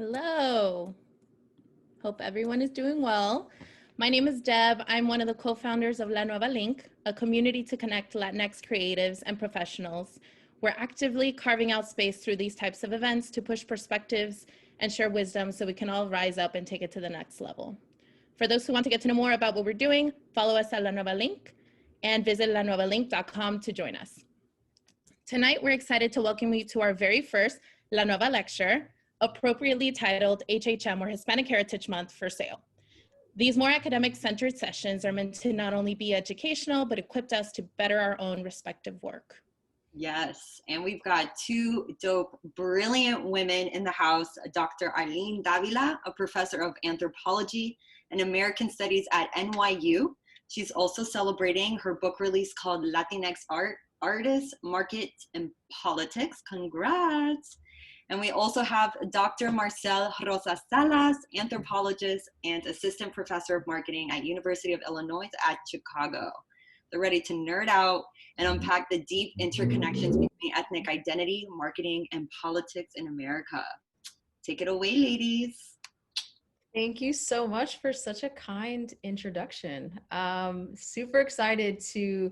Hello. Hope everyone is doing well. My name is Deb. I'm one of the co-founders of La Nueva Link, a community to connect Latinx creatives and professionals. We're actively carving out space through these types of events to push perspectives and share wisdom so we can all rise up and take it to the next level. For those who want to get to know more about what we're doing, follow us at La Nueva Link and visit lanuevalink.com to join us. Tonight, we're excited to welcome you to our very first La Nueva lecture, appropriately titled HHM, or Hispanic Heritage Month, for sale. These more academic-centered sessions are meant to not only be educational, but equip us to better our own respective work. Yes, and we've got two dope, brilliant women in the house, Dr. Arlene Dávila, a professor of anthropology and American studies at NYU. She's also celebrating her book release called Latinx Artists, Market, and Politics. Congrats. And we also have Dr. Marcel Rosa-Salas, anthropologist and assistant professor of marketing at University of Illinois at Chicago. They're ready to nerd out and unpack the deep interconnections between ethnic identity, marketing, and politics in America. Take it away, ladies. Thank you so much for such a kind introduction. Super excited to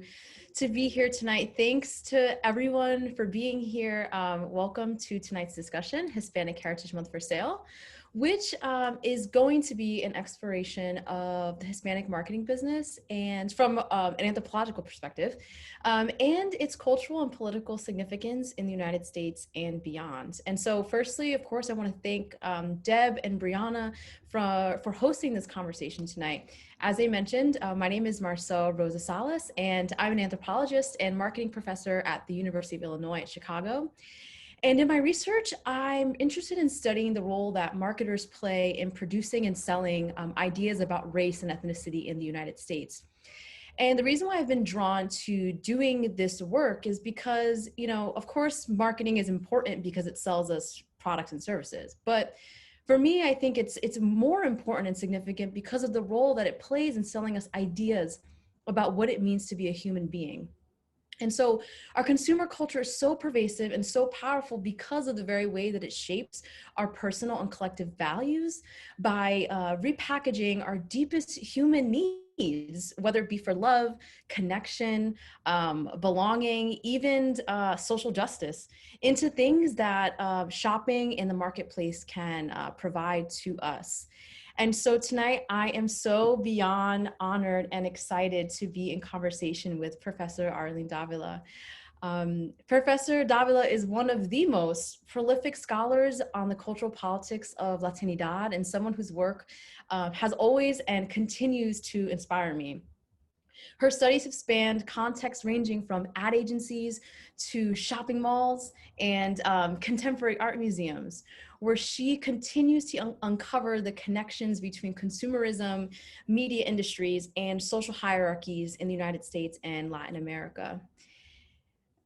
be here tonight. Thanks to everyone for being here. Welcome to tonight's discussion, Hispanic Heritage Month for Sale, which is going to be an exploration of the Hispanic marketing business and from an anthropological perspective, and its cultural and political significance in the United States and beyond. And so firstly, of course, I want to thank Deb and Brianna for hosting this conversation tonight. As I mentioned, my name is Marcel Rosa-Salas, and I'm an anthropologist and marketing professor at the University of Illinois at Chicago. And in my research, I'm interested in studying the role that marketers play in producing and selling ideas about race and ethnicity in the United States. And the reason why I've been drawn to doing this work is because, of course, marketing is important because it sells us products and services. But for me, I think it's more important and significant because of the role that it plays in selling us ideas about what it means to be a human being. And so our consumer culture is so pervasive and so powerful because of the very way that it shapes our personal and collective values by repackaging our deepest human needs, whether it be for love, connection, belonging, even social justice, into things that shopping in the marketplace can provide to us. And so tonight, I am so beyond honored and excited to be in conversation with Professor Arlene Dávila. Professor Dávila is one of the most prolific scholars on the cultural politics of Latinidad and someone whose work has always and continues to inspire me. Her studies have spanned contexts ranging from ad agencies to shopping malls and contemporary art museums, where she continues to uncover the connections between consumerism, media industries, and social hierarchies in the United States and Latin America.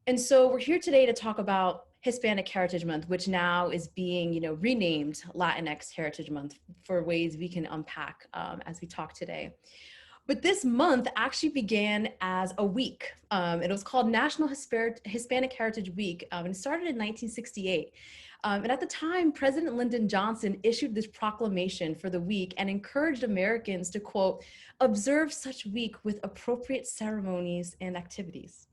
And so we're here today to talk about Hispanic Heritage Month, which now is being, renamed Latinx Heritage Month for ways we can unpack as we talk today. But this month actually began as a week. It was called National Hispanic Heritage Week, and it started in 1968. And at the time, President Lyndon Johnson issued this proclamation for the week and encouraged Americans to, quote, observe such week with appropriate ceremonies and activities.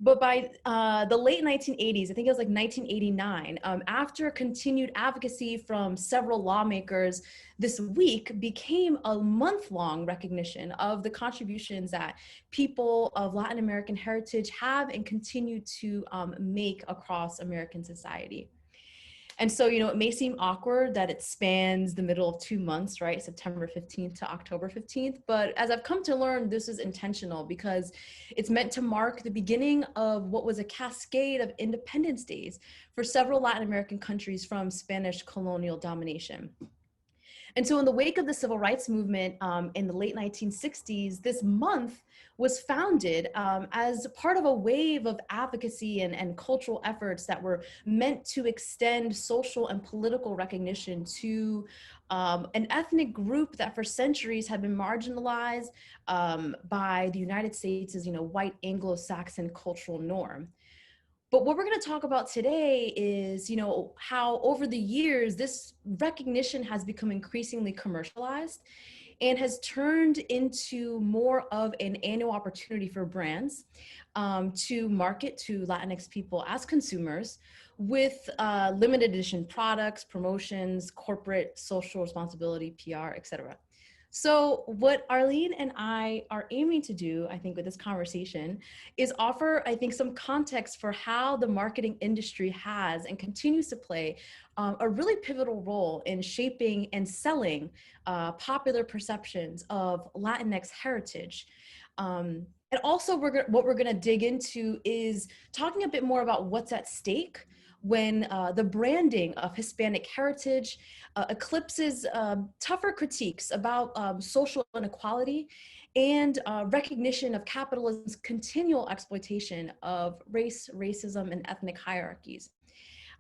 But by the late 1980s, I think it was like 1989, after continued advocacy from several lawmakers, this week became a month-long recognition of the contributions that people of Latin American heritage have and continue to make across American society. And so, it may seem awkward that it spans the middle of 2 months, right? September 15th to October 15th. But as I've come to learn, this is intentional because it's meant to mark the beginning of what was a cascade of independence days for several Latin American countries from Spanish colonial domination. And so in the wake of the civil rights movement in the late 1960s, this month was founded as part of a wave of advocacy and cultural efforts that were meant to extend social and political recognition to an ethnic group that for centuries had been marginalized by the United States' white Anglo-Saxon cultural norm. But what we're going to talk about today is, you know, how over the years, this recognition has become increasingly commercialized and has turned into more of an annual opportunity for brands to market to Latinx people as consumers with limited edition products, promotions, corporate social responsibility, PR, etc. So what Arlene and I are aiming to do, I think, with this conversation is offer, I think, some context for how the marketing industry has and continues to play a really pivotal role in shaping and selling popular perceptions of Latinx heritage. And also what we're gonna dig into is talking a bit more about what's at stake when the branding of Hispanic heritage eclipses tougher critiques about social inequality and recognition of capitalism's continual exploitation of race, racism, and ethnic hierarchies.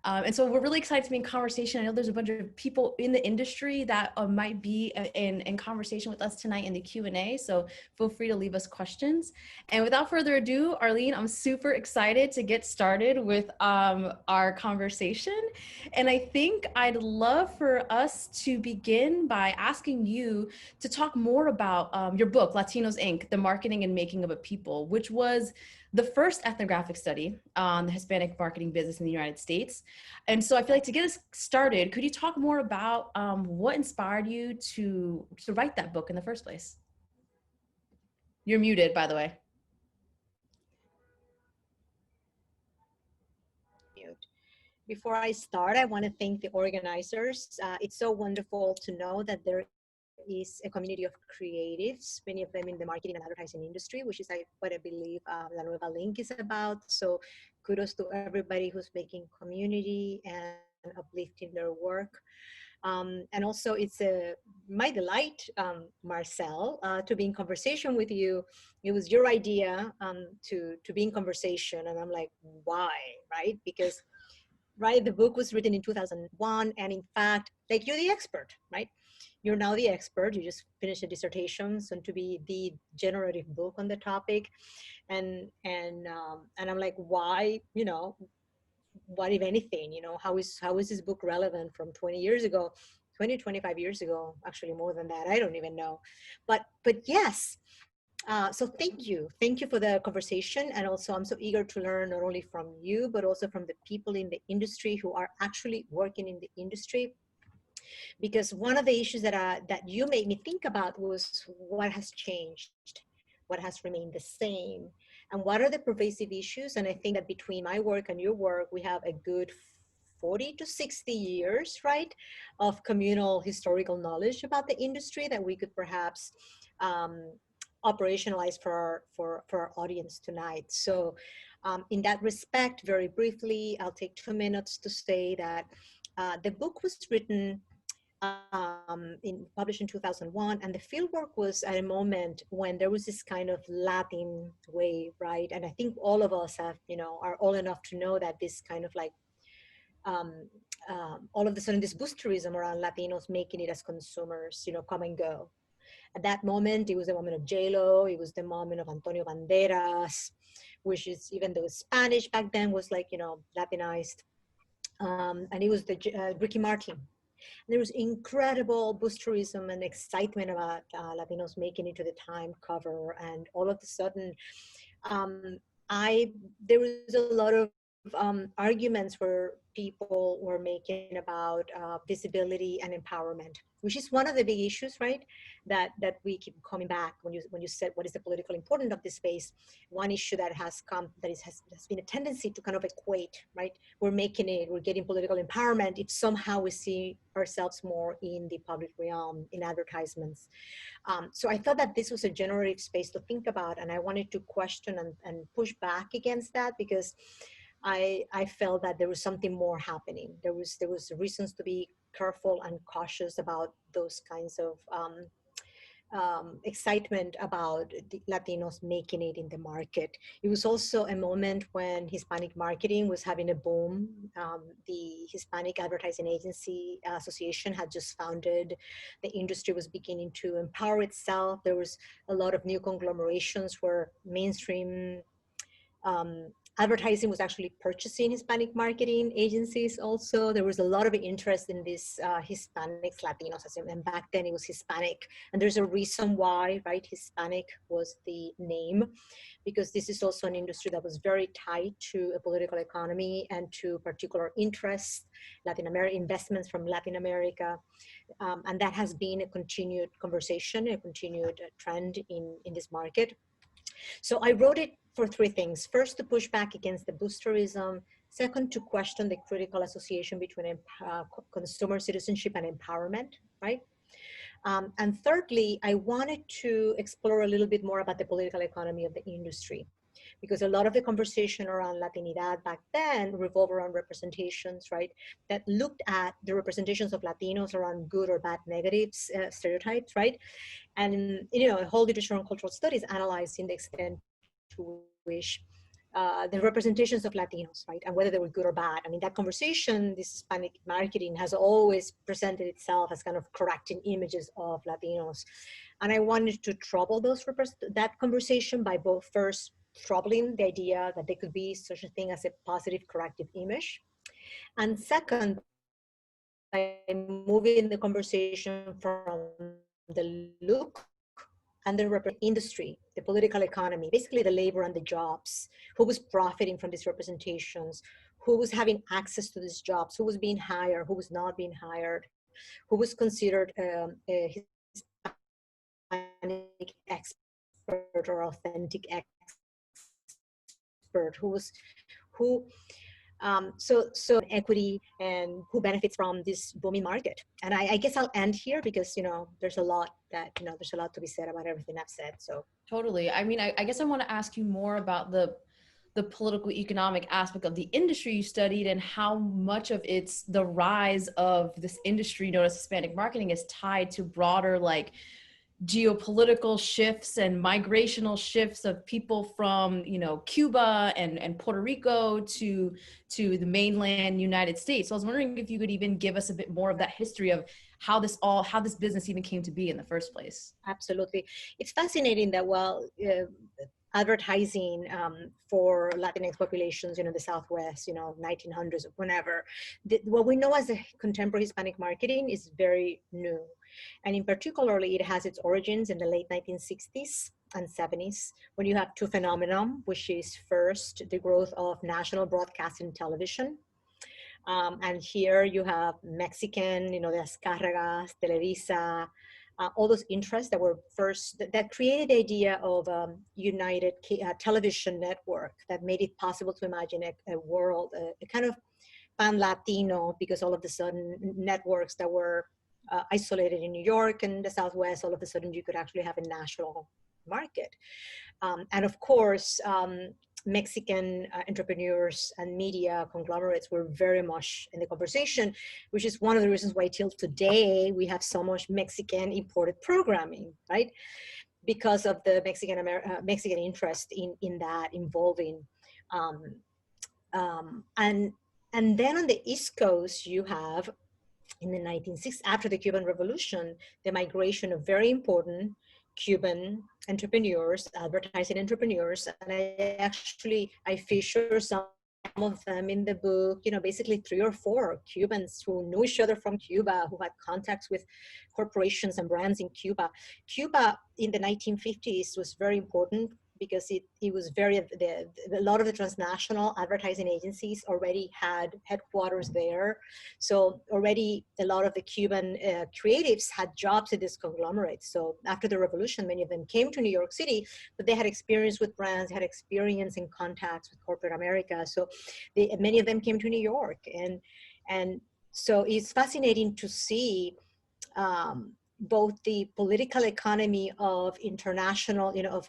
And so we're really excited to be in conversation. I know there's a bunch of people in the industry that might be in conversation with us tonight in the Q&A. So feel free to leave us questions. And without further ado, Arlene, I'm super excited to get started with our conversation. And I think I'd love for us to begin by asking you to talk more about your book, Latinos Inc., The Marketing and Making of a People, which was the first ethnographic study on the Hispanic marketing business in the United States. And so I feel like to get us started, could you talk more about what inspired you to write that book in the first place? You're muted, by the way. Before I start, I want to thank the organizers. It's so wonderful to know that there is a community of creatives, many of them in the marketing and advertising industry, which is what I believe La Nueva Link is about. So kudos to everybody who's making community and uplifting their work. And also it's my delight, Marcel, to be in conversation with you. It was your idea to be in conversation, and I'm like, why, right? Because the book was written in 2001, and in fact, like, you're the expert, right? You're now the expert. You just finished a dissertation, soon to be the generative book on the topic, and I'm like, why? You know, what if anything? You know, how is this book relevant from 20 years ago, 20, 25 years ago? Actually, more than that. I don't even know, but yes. So thank you for the conversation, and also I'm so eager to learn not only from you but also from the people in the industry who are actually working in the industry. Because one of the issues that you made me think about was what has changed, what has remained the same, and what are the pervasive issues. And I think that between my work and your work, we have a good 40 to 60 years, right, of communal historical knowledge about the industry that we could perhaps operationalize for our audience tonight. So in that respect, very briefly, I'll take 2 minutes to say that the book was written published in 2001, and the fieldwork was at a moment when there was this kind of Latin wave, right? And I think all of us have, you know, are old enough to know that this kind of like all of a sudden this boosterism around Latinos making it as consumers, you know, come and go. At that moment, it was the moment of J-Lo, it was the moment of Antonio Banderas, which is, even though Spanish back then was like, you know, Latinized. And it was the Ricky Martin. There was incredible boosterism and excitement about Latinos making it to the Time cover. And all of a sudden, there was a lot of arguments where people were making about visibility and empowerment, which is one of the big issues, right? That we keep coming back when you said what is the political importance of this space. One issue that has come, that has been a tendency to kind of equate, right? We're getting political empowerment if somehow we see ourselves more in the public realm, in advertisements. So I thought that this was a generative space to think about, and I wanted to question and push back against that, because I felt that there was something more happening. There was reasons to be careful and cautious about those kinds of excitement about the Latinos making it in the market. It was also a moment when Hispanic marketing was having a boom. The Hispanic Advertising Agency Association had just founded. The industry was beginning to empower itself. There was a lot of new conglomerations where mainstream Advertising was actually purchasing Hispanic marketing agencies also. There was a lot of interest in this Hispanics, Latinos, and back then it was Hispanic. And there's a reason why, right? Hispanic was the name, because this is also an industry that was very tied to a political economy and to particular interests, Latin America, investments from Latin America. And that has been a continued conversation, a continued trend in this market. So I wrote it for three things. First, to push back against the boosterism. Second, to question the critical association between consumer citizenship and empowerment, right? And thirdly, I wanted to explore a little bit more about the political economy of the industry, because a lot of the conversation around Latinidad back then revolved around representations, right? That looked at the representations of Latinos around good or bad negatives, stereotypes, right? And, you know, a whole literature on cultural studies analyzing the extent to which the representations of Latinos, right, and whether they were good or bad. I mean, that conversation, this Hispanic marketing has always presented itself as kind of correcting images of Latinos. And I wanted to trouble that conversation by both first troubling the idea that there could be such a thing as a positive corrective image. And second, by moving the conversation from the look and the industry, the political economy, basically the labor and the jobs, who was profiting from these representations, who was having access to these jobs, who was being hired, who was not being hired, who was considered a Hispanic expert or authentic expert, so equity and who benefits from this booming market. And I guess I'll end here because, you know, there's a lot to be said about everything I've said. So Totally. I mean, I guess I want to ask you more about the political economic aspect of the industry you studied and how much of the rise of this industry known as Hispanic marketing is tied to broader like geopolitical shifts and migrational shifts of people from, you know, Cuba and Puerto Rico to the mainland United States. So I was wondering if you could even give us a bit more of that history of how this business even came to be in the first place. Absolutely. It's fascinating that advertising for Latinx populations, you know, the Southwest, you know, 1900s, whenever, what we know as a contemporary Hispanic marketing is very new. And in particularly, it has its origins in the late 1960s and 70s, when you have two phenomena, which is first, the growth of national broadcasting television. And here you have Mexican, you know, the Descargas, Televisa, all those interests that were first, that created the idea of united television network that made it possible to imagine a world, a kind of pan-Latino, because all of a sudden networks that were isolated in New York and the Southwest, all of a sudden you could actually have a national market. And of course, Mexican entrepreneurs and media conglomerates were very much in the conversation, which is one of the reasons why till today we have so much Mexican imported programming, right? Because of the Mexican interest in that involving. And then on the East Coast, you have in the 1960s, after the Cuban Revolution, the migration of very important Cuban entrepreneurs, advertising entrepreneurs, and I feature some of them in the book, you know, basically 3 or 4 Cubans who knew each other from Cuba, who had contacts with corporations and brands in Cuba. Cuba in the 1950s was very important because it was a lot of the transnational advertising agencies already had headquarters there. So already a lot of the Cuban creatives had jobs in this conglomerate. So after the revolution, many of them came to New York City, but they had experience with brands, had experience in contacts with corporate America. So many of them came to New York. And so it's fascinating to see both the political economy of international, you know,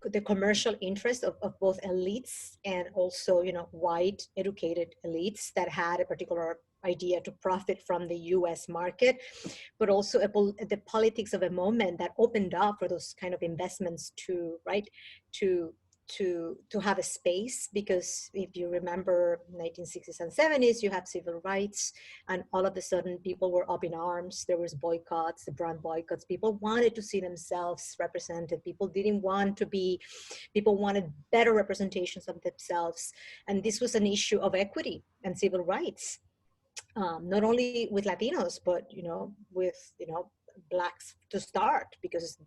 the commercial interest of both elites and also, you know, white educated elites that had a particular idea to profit from the US market, but also the politics of a moment that opened up for those kind of investments to to have a space, because if you remember 1960s and 70s, you have civil rights, and all of a sudden people were up in arms. There was boycotts, the brand boycotts. People wanted to see themselves represented. People wanted better representations of themselves. And this was an issue of equity and civil rights, not only with Latinos, but, with, Blacks to start, because,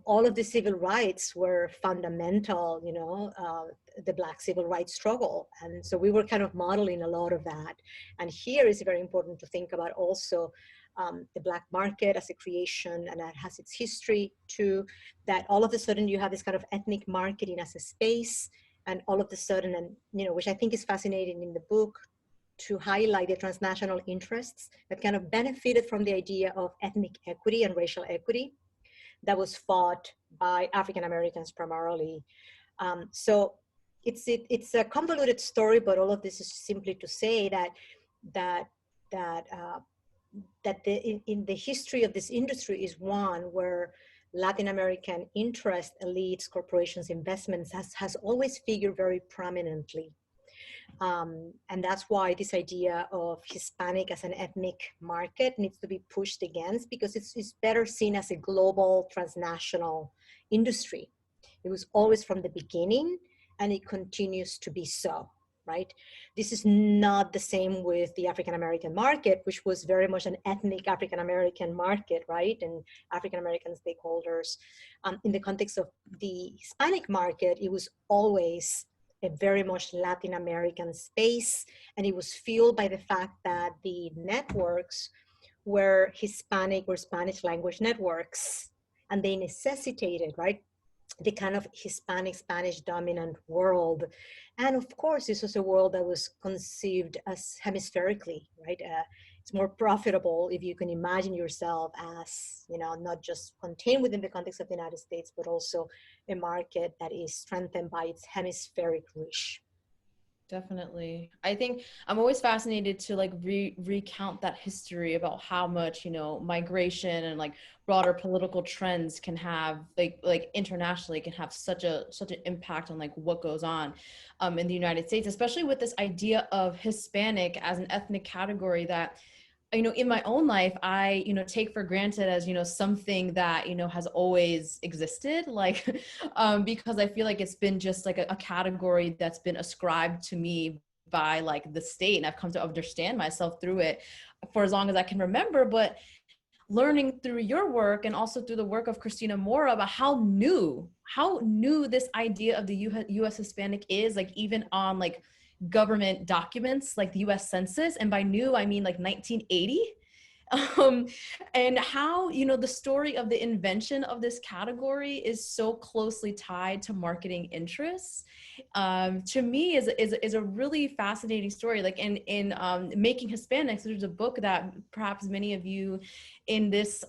all of the civil rights were fundamental, the Black civil rights struggle. And so we were kind of modeling a lot of that. And here is very important to think about also the Black market as a creation, and that has its history too, that all of a sudden you have this kind of ethnic marketing as a space, and all of a sudden, and which I think is fascinating in the book, to highlight the transnational interests that kind of benefited from the idea of ethnic equity and racial equity that was fought by African Americans primarily. So it's a convoluted story, but all of this is simply to say that in the history of this industry is one where Latin American interest, elites, corporations, investments has always figured very prominently. And that's why this idea of Hispanic as an ethnic market needs to be pushed against, because it's better seen as a global transnational industry. It was always from the beginning, and it continues to be so, right? This is not the same with the African American market, which was very much an ethnic African American market, right? And African American stakeholders. In the context of the Hispanic market, it was always a very much Latin American space, and it was fueled by the fact that the networks were Hispanic or Spanish language networks, and they necessitated, right, the kind of Hispanic Spanish dominant world. And of course, this was a world that was conceived as hemispherically, right? It's more profitable if you can imagine yourself as, not just contained within the context of the United States, but also a market that is strengthened by its hemispheric reach. Definitely. I think I'm always fascinated to recount that history about how much, migration and broader political trends can have like internationally can have such an impact on what goes on in the United States, especially with this idea of Hispanic as an ethnic category that, in my own life, I, take for granted as, something that, has always existed, because I feel like it's been just a category that's been ascribed to me by the state. And I've come to understand myself through it for as long as I can remember. But learning through your work and also through the work of Christina Mora about how new this idea of the U.S. Hispanic is, even on government documents like the US Census, and by new I mean 1980, and how the story of the invention of this category is so closely tied to marketing interests, to me is a really fascinating story. In Making Hispanics, there's a book that perhaps many of you in this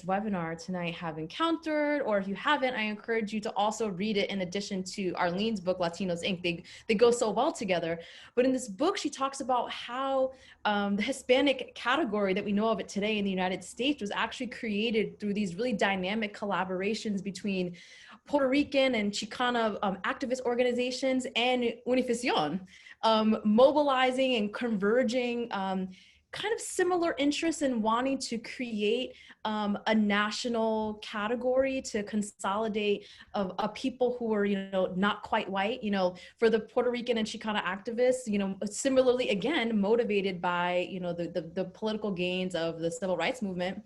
webinar tonight have encountered, or if you haven't, I encourage you to also read it in addition to Arlene's book, Latinos Inc. They go so well together. But in this book, she talks about how the Hispanic category that we know of it today in the United States was actually created through these really dynamic collaborations between Puerto Rican and Chicana activist organizations and Unificación, mobilizing and converging kind of similar interests in wanting to create a national category to consolidate a people who are, not quite white, for the Puerto Rican and Chicana activists, similarly, again, motivated by, the political gains of the civil rights movement.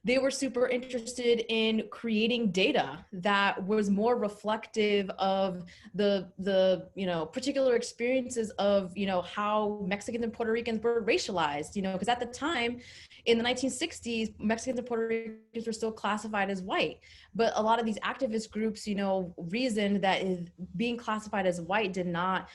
They were super interested in creating data that was more reflective of the particular experiences of, how Mexicans and Puerto Ricans were racialized, because at the time in the 1960s, Mexicans and Puerto Ricans were still classified as white. But a lot of these activist groups, reasoned that being classified as white did not,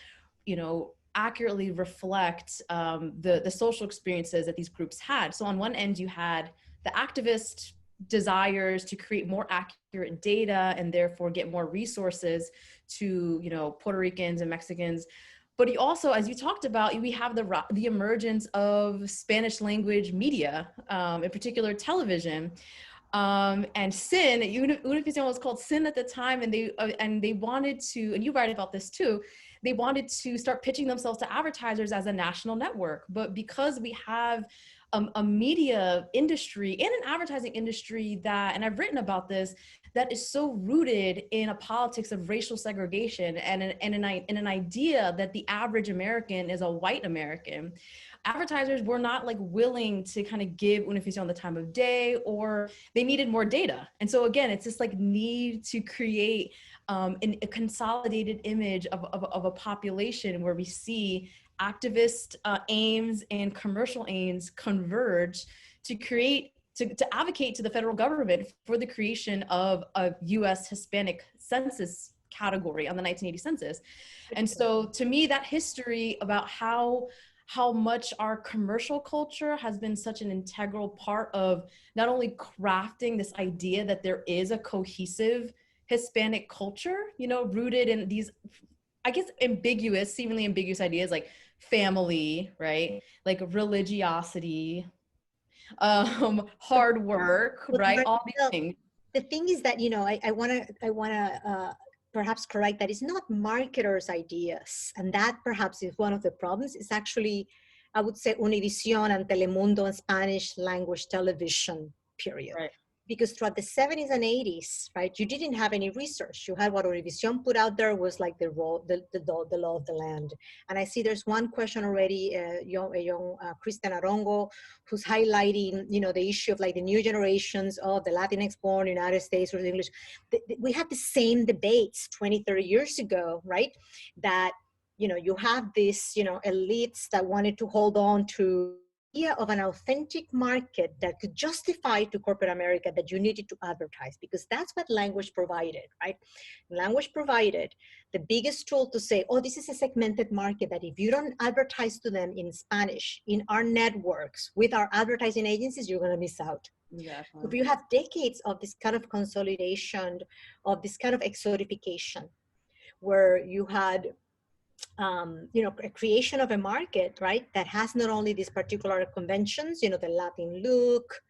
accurately reflect the social experiences that these groups had. So on one end, you had the activist desires to create more accurate data and therefore get more resources to, Puerto Ricans and Mexicans. But you also, as you talked about, we have the emergence of Spanish language media, in particular television. And sin, Univision was called Sin at the time, and they wanted to, and you write about this too, they wanted to start pitching themselves to advertisers as a national network. But because we have a media industry and an advertising industry that, and I've written about this, that is so rooted in a politics of racial segregation and an idea that the average American is a white American, advertisers were not like willing to kind of give Univision the time of day, or they needed more data. And so again, it's this like need to create a consolidated image of a population where we see activist aims and commercial aims converge to create, to advocate to the federal government for the creation of a US Hispanic census category on the 1980 census. And so to me, that history about how much our commercial culture has been such an integral part of not only crafting this idea that there is a cohesive Hispanic culture, you know, rooted in these, I guess, seemingly ambiguous ideas like family, right? Like religiosity, hard work, right? All these things. The thing is that, you know, I wanna perhaps correct that it's not marketers' ideas, and that perhaps is one of the problems. It's actually, I would say, Univision and Telemundo and Spanish language television, period. Right. Because throughout the 70s and 80s, right, you didn't have any research. You had what Univision put out there was like the law of the land. And I see there's one question already, a young Christian Arongo, who's highlighting, you know, the issue of like the new generations of the Latinx born United States or the English. We had the same debates 20, 30 years ago, right? That, you know, you have this, you know, elites that wanted to hold on to of an authentic market that could justify to corporate America that you needed to advertise, because that's what language provided, right? Language provided the biggest tool to say, oh, this is a segmented market that if you don't advertise to them in Spanish, in our networks, with our advertising agencies, you're gonna miss out. Exactly. If you have decades of this kind of consolidation, of this kind of exotification, where you had you know, a creation of a market, right, that has not only these particular conventions, you know, the Latin look,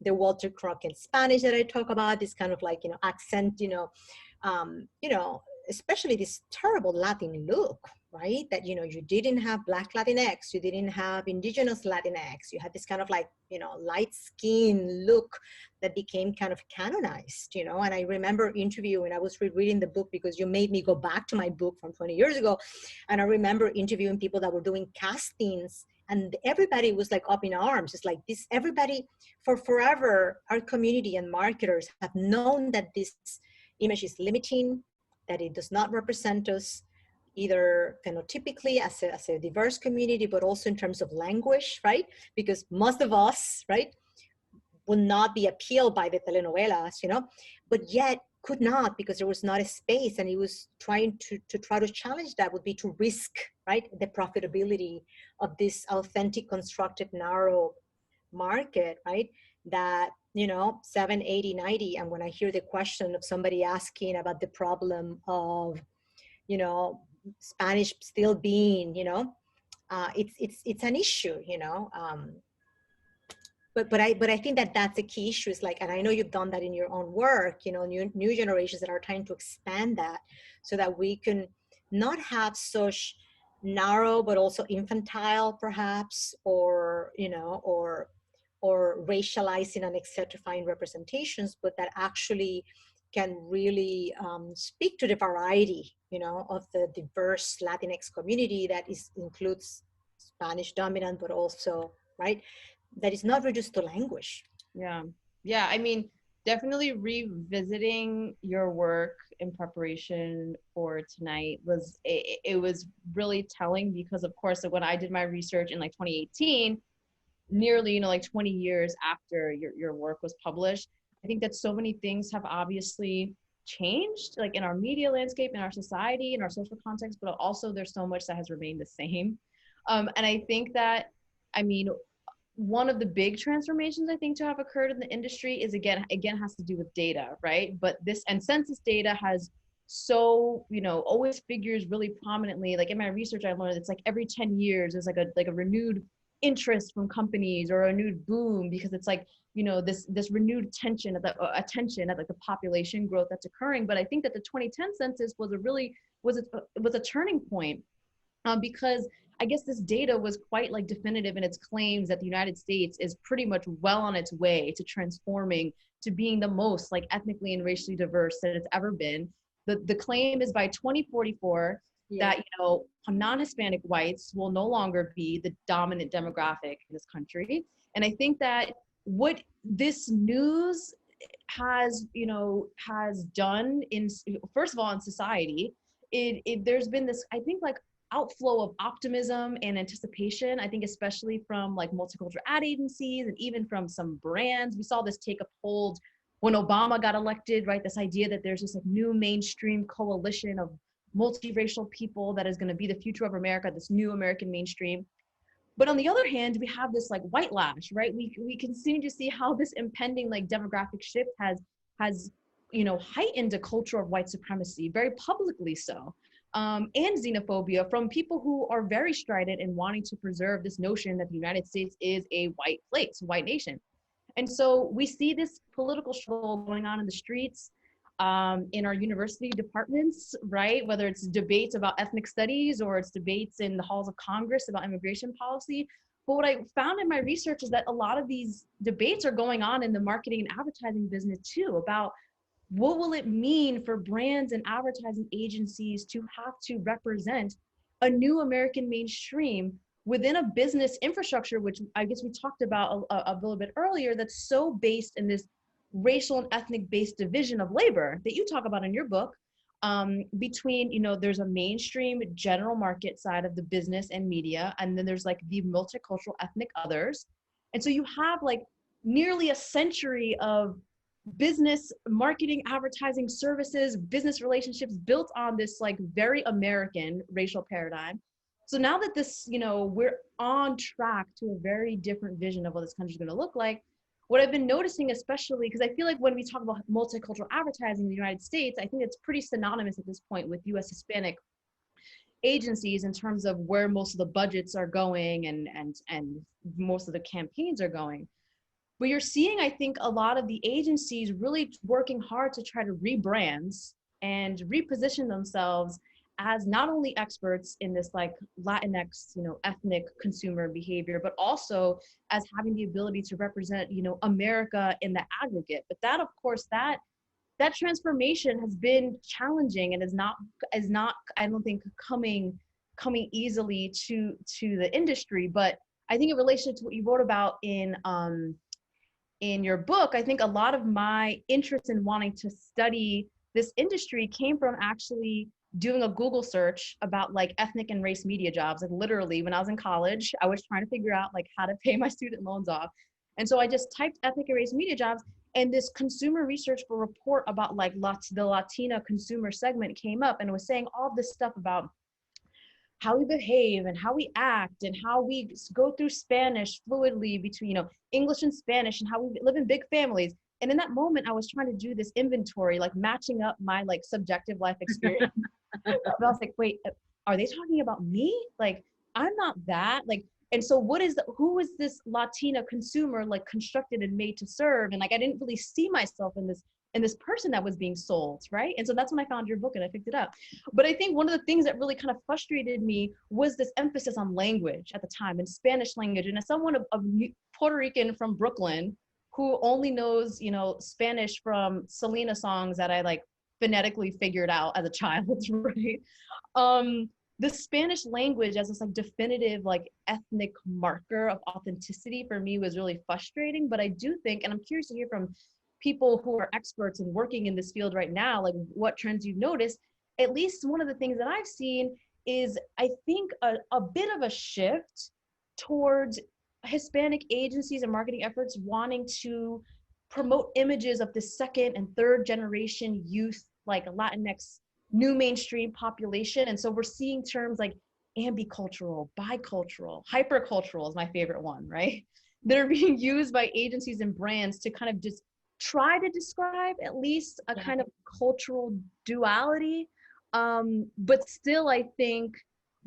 the Walter Cronkite Spanish that I talk about, this kind of like, you know, accent, you know, especially this terrible Latin look, right? That, you know, you didn't have Black Latinx, you didn't have Indigenous Latinx, you had this kind of like, you know, light skin look that became kind of canonized, you know. And I remember interviewing, I was rereading the book because you made me go back to my book from 20 years ago. And I remember interviewing people that were doing castings, and everybody was like up in arms. It's like this, everybody for forever, our community and marketers have known that this image is limiting, that it does not represent us either phenotypically as a diverse community, but also in terms of language, right? Because most of us, right, will not be appealed by the telenovelas, you know, but yet could not, because there was not a space. And he was trying to try to challenge that would be to risk, right, the profitability of this authentic, constructed, narrow market, right, that, you know, 7, 80, 90. And when I hear the question of somebody asking about the problem of, you know, Spanish still being, you know, it's an issue, you know. But I think that that's a key issue. Is like, and I know you've done that in your own work, you know, new generations that are trying to expand that so that we can not have such narrow but also infantile perhaps, or, you know, or racializing and exotifying representations, but that actually can really speak to the variety, you know, of the diverse Latinx community that includes Spanish dominant, but also, right, that is not reduced to language. Yeah, I mean, definitely revisiting your work in preparation for tonight was, it was really telling, because of course when I did my research in like 2018, nearly, you know, like 20 years after your work was published, I think that so many things have obviously changed, like in our media landscape, in our society, in our social context, but also there's so much that has remained the same. And I think that, I mean, one of the big transformations I think to have occurred in the industry is again has to do with data, right? But this, and census data has so, you know, always figures really prominently. Like in my research, I learned it's like every 10 years there's like a renewed interest from companies or a renewed boom because it's like, you know, this renewed tension at the attention at like the population growth that's occurring. But I think that the 2010 census was a turning point, because I guess this data was quite like definitive in its claims that the United States is pretty much well on its way to transforming to being the most like ethnically and racially diverse that it's ever been. The claim is by 2044 that, you know, non-Hispanic whites will no longer be the dominant demographic in this country. And I think that what this news has, you know, has done in, first of all, in society, there's been this, I think, like outflow of optimism and anticipation, I think, especially from like multicultural ad agencies and even from some brands. We saw this take a hold when Obama got elected, right? This idea that there's this like new mainstream coalition of multiracial people that is going to be the future of America, this new American mainstream. But on the other hand, we have this like white lash, right? We continue to see how this impending like demographic shift has you know, heightened a culture of white supremacy, very publicly so, and xenophobia from people who are very strident in wanting to preserve this notion that the United States is a white place, white nation. And so we see this political struggle going on in the streets, in our university departments, right? Whether it's debates about ethnic studies or it's debates in the halls of Congress about immigration policy. But what I found in my research is that a lot of these debates are going on in the marketing and advertising business too, about what will it mean for brands and advertising agencies to have to represent a new American mainstream within a business infrastructure, which I guess we talked about a little bit earlier, that's so based in this racial and ethnic based division of labor that you talk about in your book, between, you know, there's a mainstream general market side of the business and media, and then there's like the multicultural ethnic others. And so you have like nearly a century of business, marketing, advertising, services, business relationships built on this like very American racial paradigm. So now that this, you know, we're on track to a very different vision of what this country is going to look like, what I've been noticing, especially because I feel like when we talk about multicultural advertising in the United States, I think it's pretty synonymous at this point with US Hispanic agencies in terms of where most of the budgets are going and most of the campaigns are going. But you're seeing, I think, a lot of the agencies really working hard to try to rebrand and reposition themselves as not only experts in this like Latinx, you know, ethnic consumer behavior, but also as having the ability to represent, you know, America in the aggregate. But that, of course, that transformation has been challenging and is not, I don't think, coming easily to the industry. But I think in relation to what you wrote about in your book, I think a lot of my interest in wanting to study this industry came from actually doing a Google search about like ethnic and race media jobs. Like literally when I was in college, I was trying to figure out like how to pay my student loans off. And so I just typed ethnic and race media jobs, and this consumer research for report about like the Latina consumer segment came up, and it was saying all this stuff about how we behave and how we act and how we go through Spanish fluidly between, you know, English and Spanish, and how we live in big families. And in that moment, I was trying to do this inventory, like matching up my like subjective life experience. I was like, wait, are they talking about me? Like, I'm not that. Like, and so who is this Latina consumer like constructed and made to serve? And like, I didn't really see myself in this person that was being sold, right? And so that's when I found your book and I picked it up. But I think one of the things that really kind of frustrated me was this emphasis on language at the time, and Spanish language. And as someone of Puerto Rican from Brooklyn, who only knows, you know, Spanish from Selena songs that I like phonetically figured out as a child, right? The Spanish language as this like definitive like ethnic marker of authenticity for me was really frustrating. But I do think, and I'm curious to hear from people who are experts and working in this field right now, like what trends you've noticed. At least one of the things that I've seen is, I think, a bit of a shift towards Hispanic agencies and marketing efforts wanting to promote images of the second and third generation youth, like Latinx new mainstream population. And so we're seeing terms like ambicultural, bicultural, hypercultural is my favorite one, right? That are being used by agencies and brands to kind of just try to describe at least a kind of cultural duality. But still, I think,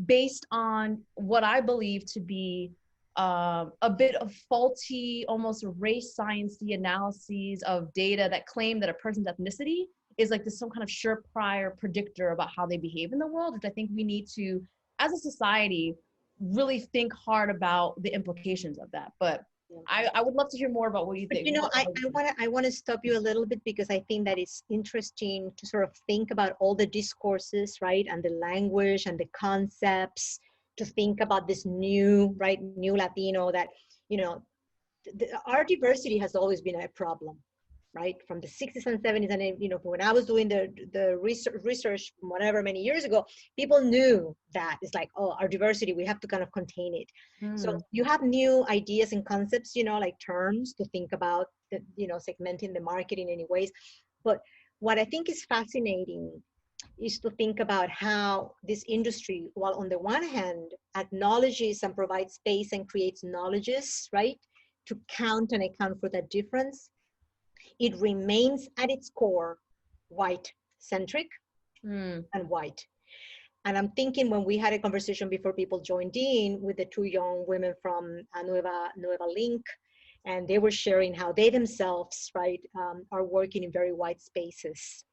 based on what I believe to be a bit of faulty, almost race science-y analyses of data that claim that a person's ethnicity is like this some kind of surefire predictor about how they behave in the world, which I think we need to, as a society, really think hard about the implications of that. But I would love to hear more about what you think. But, you know, I want to stop you a little bit, because I think that it's interesting to sort of think about all the discourses, right, and the language and the concepts, to think about this new, right, new Latino that, you know, our diversity has always been a problem, right, from the 60s and 70s. And, you know, when I was doing the research from whatever many years ago, people knew that it's like, oh, our diversity, we have to kind of contain it. So you have new ideas and concepts, you know, like terms to think about, you know, segmenting the market in any ways. But what I think is fascinating is to think about how this industry, while on the one hand acknowledges and provides space and creates knowledges, right, to count and account for that difference, it remains at its core white centric and white. And I'm thinking, when we had a conversation before people joined in with the two young women from Nueva Link, and they were sharing how they themselves, right, are working in very white spaces,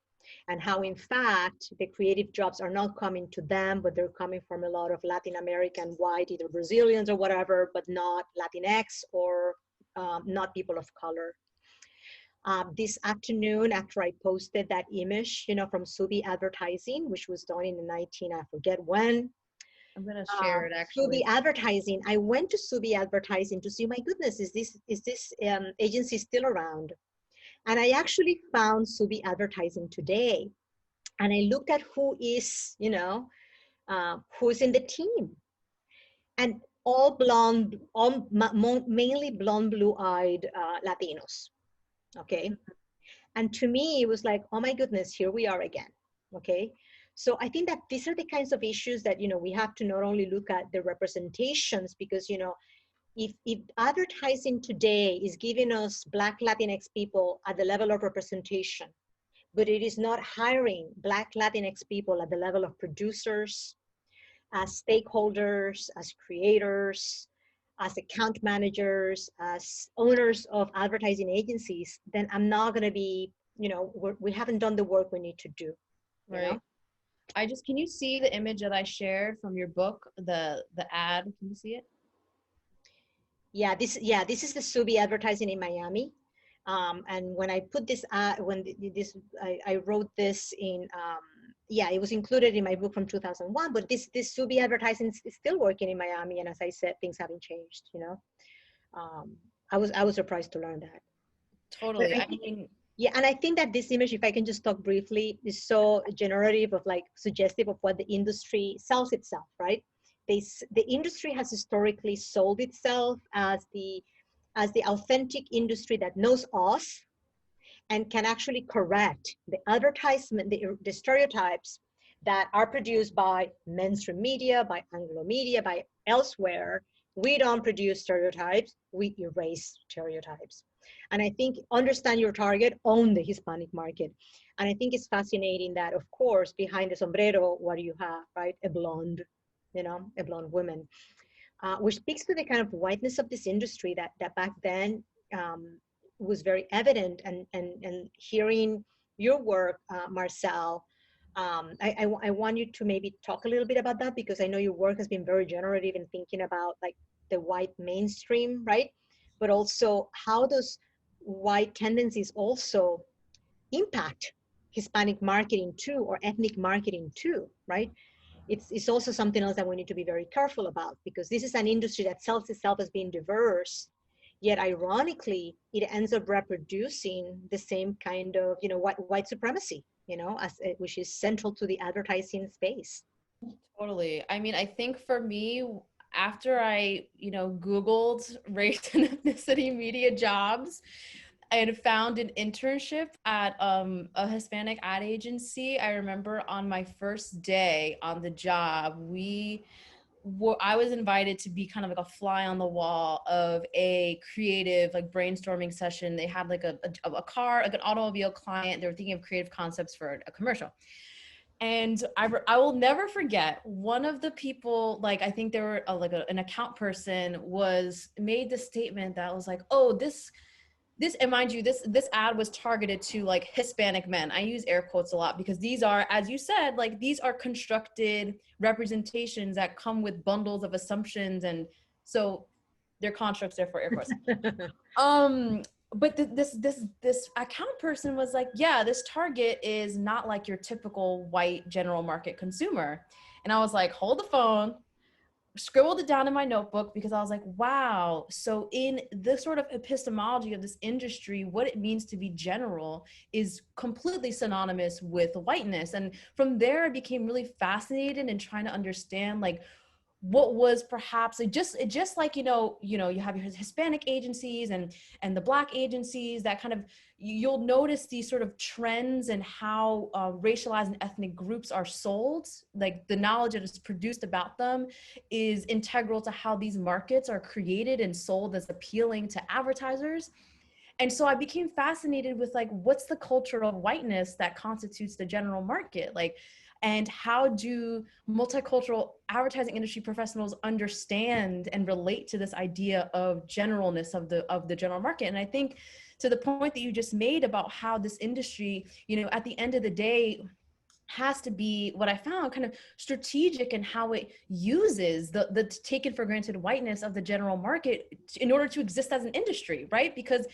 and how in fact the creative jobs are not coming to them, but they're coming from a lot of Latin American white, either Brazilians or whatever, but not Latinx or not people of color. This afternoon, after I posted that image, you know, from Subi Advertising, which was done in the I forget when. I'm gonna share it actually. Subi Advertising. I went to Subi Advertising to see, my goodness, is this agency still around? And I actually found Subi Advertising today, and I looked at who is, you know, who's in the team, and all blonde, mainly blonde, blue-eyed Latinos. Okay. And to me, it was like, oh my goodness, here we are again. Okay. So I think that these are the kinds of issues that, you know, we have to not only look at the representations, because, you know, if advertising today is giving us Black Latinx people at the level of representation, but it is not hiring Black Latinx people at the level of producers, as stakeholders, as creators, as account managers, as owners of advertising agencies, then I'm not going to be, you know, we haven't done the work we need to do. Right. Know? Can you see the image that I shared from your book, the ad? Can you see it? Yeah, this is the Subi Advertising in Miami. And when I put this, I wrote this in, it was included in my book from 2001, but this Subi Advertising is still working in Miami. And as I said, things haven't changed, you know. I was surprised to learn that. Totally. I mean, yeah, and I think that this image, if I can just talk briefly, is so generative of, like, suggestive of what the industry sells itself, right? The industry has historically sold itself as the authentic industry that knows us and can actually correct the advertisement, the stereotypes that are produced by mainstream media, by Anglo media, by elsewhere. We don't produce stereotypes, we erase stereotypes. And I think understand your target, own the Hispanic market. And I think it's fascinating that, of course, behind the sombrero, what do you have, right? A blonde, you know, a blonde woman, which speaks to the kind of whiteness of this industry that back then was very evident. And hearing your work, Marcel, I want you to maybe talk a little bit about that, because I know your work has been very generative in thinking about, like, the white mainstream, right? But also how those white tendencies also impact Hispanic marketing too, or ethnic marketing too, right? It's also something else that we need to be very careful about, because this is an industry that sells itself as being diverse, yet ironically, it ends up reproducing the same kind of, you know, white supremacy, you know, which is central to the advertising space. Totally. I mean, I think for me, after I, you know, Googled race and ethnicity media jobs, I had found an internship at a Hispanic ad agency. I remember on my first day on the job, I was invited to be kind of like a fly on the wall of a creative, like, brainstorming session. They had like a car, like an automobile client. They were thinking of creative concepts for a commercial. And I will never forget, one of the people, like, I think there were an account person made the statement that was like, oh, this, and mind you, this ad was targeted to like Hispanic men. I use air quotes a lot because these are, as you said, like, these are constructed representations that come with bundles of assumptions. And so they're constructs, therefore air quotes. But this account person was like, yeah, this target is not like your typical white general market consumer. And I was like, hold the phone, scribbled it down in my notebook, because I was like, wow. So in this sort of epistemology of this industry, what it means to be general is completely synonymous with whiteness. And from there, I became really fascinated in trying to understand, like, what was perhaps just like, you have your Hispanic agencies and the Black agencies that kind of, you'll notice these sort of trends and how racialized and ethnic groups are sold. Like, the knowledge that is produced about them is integral to how these markets are created and sold as appealing to advertisers. And so I became fascinated with, like, what's the culture of whiteness that constitutes the general market? Like, and how do multicultural advertising industry professionals understand and relate to this idea of generalness of the general market? And I think, to the point that you just made about how this industry, at the end of the day, has to be, what I found, kind of strategic in how it uses the taken for granted whiteness of the general market in order to exist as an industry, right? Because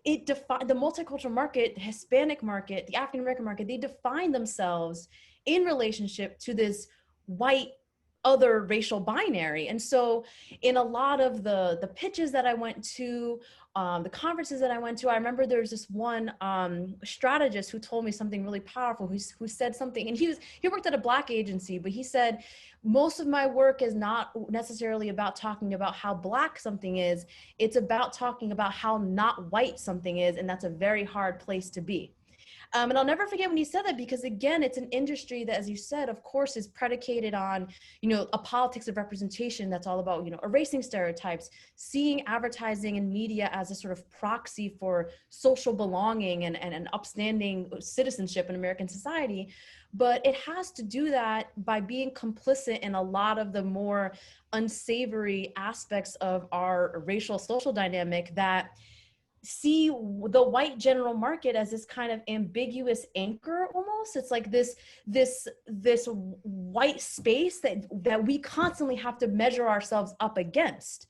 the multicultural market, the Hispanic market, the African American market, they define themselves in relationship to this white other racial binary. And so in a lot of the pitches that I went to, the conferences that I went to, I remember there was this one strategist who told me something really powerful, who said something, and he worked at a Black agency, but he said, most of my work is not necessarily about talking about how Black something is, it's about talking about how not white something is, and that's a very hard place to be. And I'll never forget when he said that, because again, it's an industry that, as you said, of course, is predicated on, a politics of representation that's all about, erasing stereotypes, seeing advertising and media as a sort of proxy for social belonging and an upstanding citizenship in American society. But it has to do that by being complicit in a lot of the more unsavory aspects of our racial social dynamic that see the white general market as this kind of ambiguous anchor almost. It's like this white space that we constantly have to measure ourselves up against,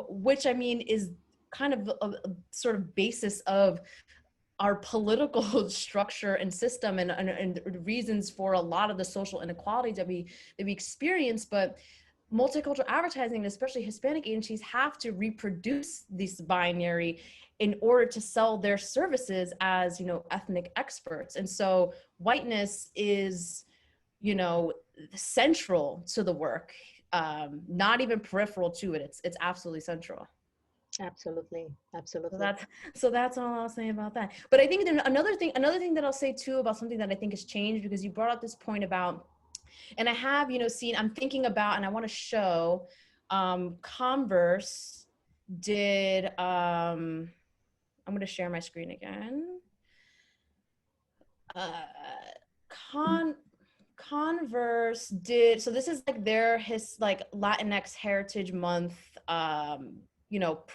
which I mean is kind of a sort of basis of our political structure and system and reasons for a lot of the social inequalities that we experience. But multicultural advertising, especially Hispanic agencies, have to reproduce this binary in order to sell their services as, ethnic experts. And so whiteness is, central to the work, not even peripheral to it. It's absolutely central. Absolutely. So that's all I'll say about that. But I think then another thing that I'll say too about something that I think has changed, because you brought up this point about, and I have, I'm thinking about, and I want to show, Converse did, I'm going to share my screen again. Converse did, so this is like their Latinx Heritage Month,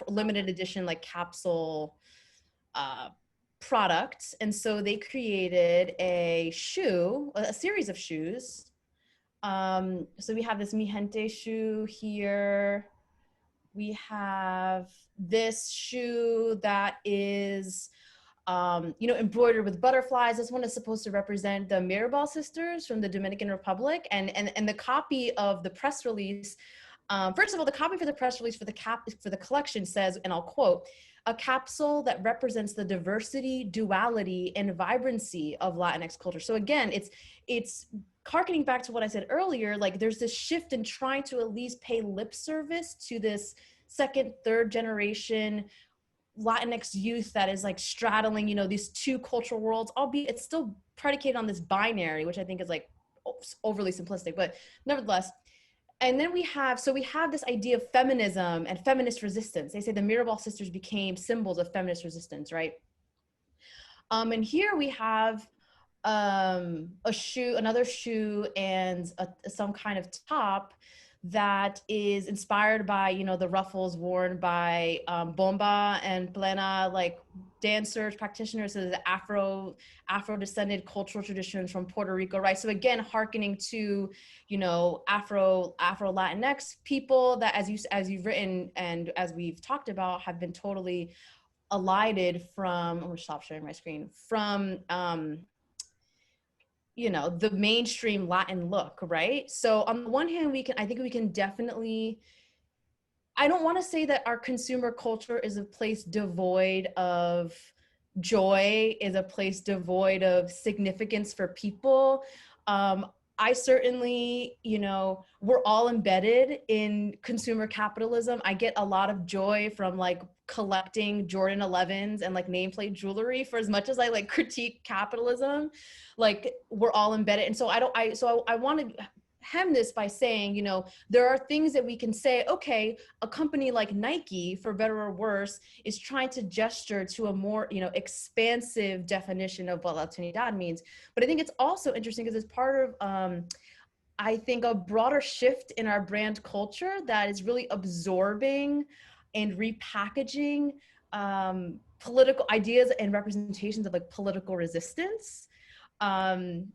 limited edition, like capsule product. And so they created a series of shoes. So we have this Mi Gente shoe here. We have this shoe that is, embroidered with butterflies. This one is supposed to represent the Mirabal sisters from the Dominican Republic. And the copy of the press release, first of all, the copy for the press release for the collection says, and I'll quote, "A capsule that represents the diversity, duality, and vibrancy of Latinx culture." So again, it's harkening back to what I said earlier, like there's this shift in trying to at least pay lip service to this second, third generation Latinx youth that is like straddling, these two cultural worlds, albeit it's still predicated on this binary, which I think is like overly simplistic, but nevertheless. And then we have this idea of feminism and feminist resistance. They say the Mirabal sisters became symbols of feminist resistance, right? And here we have another shoe and some kind of top that is inspired by, you know, the ruffles worn by bomba and plena, like dancers, practitioners of the Afro descended cultural traditions from Puerto Rico, right? So again, hearkening to, you know, Afro Latinx people that, as you've written and as we've talked about, have been totally elided from, I'm gonna stop sharing my screen, from you know, the mainstream Latin look, right? So on the one hand, I think we can definitely, I don't want to say that our consumer culture is a place devoid of joy, is a place devoid of significance for people. I certainly, you know, we're all embedded in consumer capitalism. I get a lot of joy from like collecting Jordan 11s and like nameplate jewelry. For as much as I like critique capitalism, like we're all embedded. And so I want to hem this by saying, you know, there are things that we can say, okay, a company like Nike, for better or worse, is trying to gesture to a more, you know, expansive definition of what Latinidad means. But I think it's also interesting because it's part of, I think, a broader shift in our brand culture that is really absorbing and repackaging political ideas and representations of like political resistance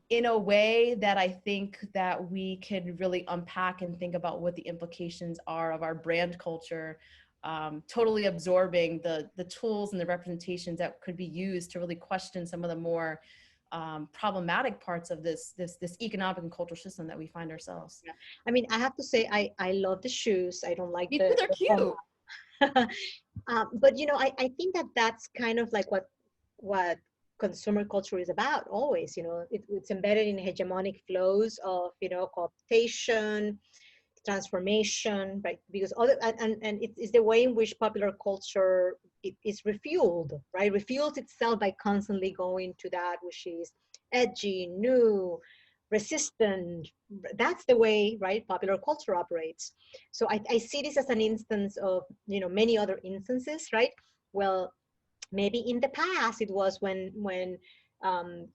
in a way that I think that we can really unpack and think about what the implications are of our brand culture, totally absorbing the tools and the representations that could be used to really question some of the more problematic parts of this economic and cultural system that we find ourselves. Yeah. I mean, I have to say, I love the shoes. I don't like They're cute. but you know, I think that that's kind of like what consumer culture is about always. You know, it's embedded in hegemonic flows of, you know, cooptation, transformation, right? Because and it's the way in which popular culture is refueled, right? Refuels itself by constantly going to that which is edgy, new, resistant. That's the way, right, popular culture operates. So I see this as an instance of, you know, many other instances, right? Well, maybe in the past it was when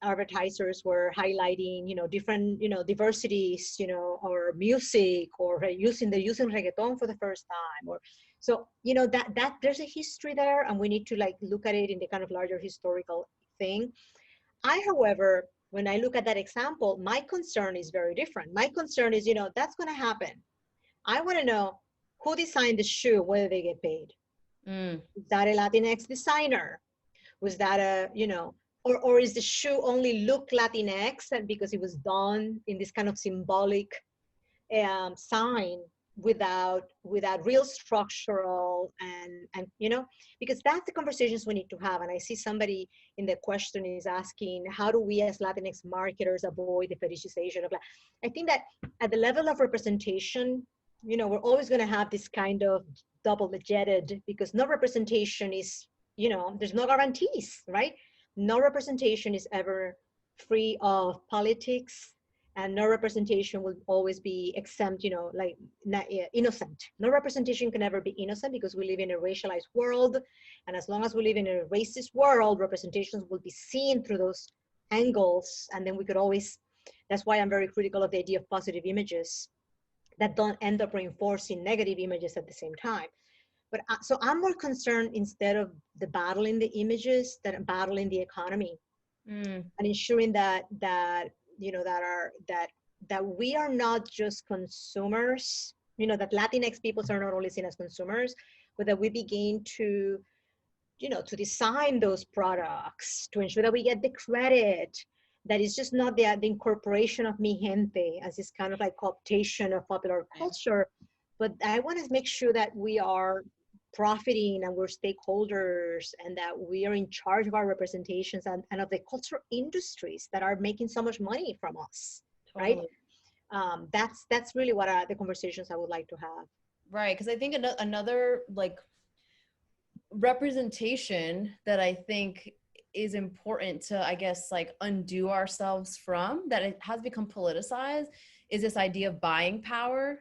advertisers were highlighting, you know, different, you know, diversities, you know, or music, or using reggaeton for the first time, or so, you know, that there's a history there, and we need to like look at it in the kind of larger historical thing. However, when I look at that example, my concern is very different. My concern is, you know, that's going to happen. I want to know who designed the shoe, whether they get paid. Is that a Latinx designer? Was that a, you know, or is the shoe only look Latinx and because it was done in this kind of symbolic sign without real structural and you know, because that's the conversations we need to have. And I see somebody in the question is asking, how do we as Latinx marketers avoid the fetishization of I think that at the level of representation, you know, we're always going to have this kind of double-edged, because no representation is, you know, there's no guarantees, right? No representation is ever free of politics, and no representation will always be exempt, you know, like innocent. No representation can ever be innocent, because we live in a racialized world. And as long as we live in a racist world, representations will be seen through those angles. And then we could always, that's why I'm very critical of the idea of positive images that don't end up reinforcing negative images at the same time. But so I'm more concerned, instead of the battle in the images, that battle in the economy, and ensuring that you know, that we are not just consumers, you know, that Latinx peoples are not only seen as consumers, but that we begin to, you know, to design those products, to ensure that we get the credit, that is just not the incorporation of mi gente as this kind of like cooptation of popular culture. But I want to make sure that we are profiting and we're stakeholders, and that we are in charge of our representations and of the cultural industries that are making so much money from us. Totally. Right? That's really what the conversations I would like to have. Right, because I think another like representation that I think is important to, I guess, like undo ourselves from, that it has become politicized, is this idea of buying power.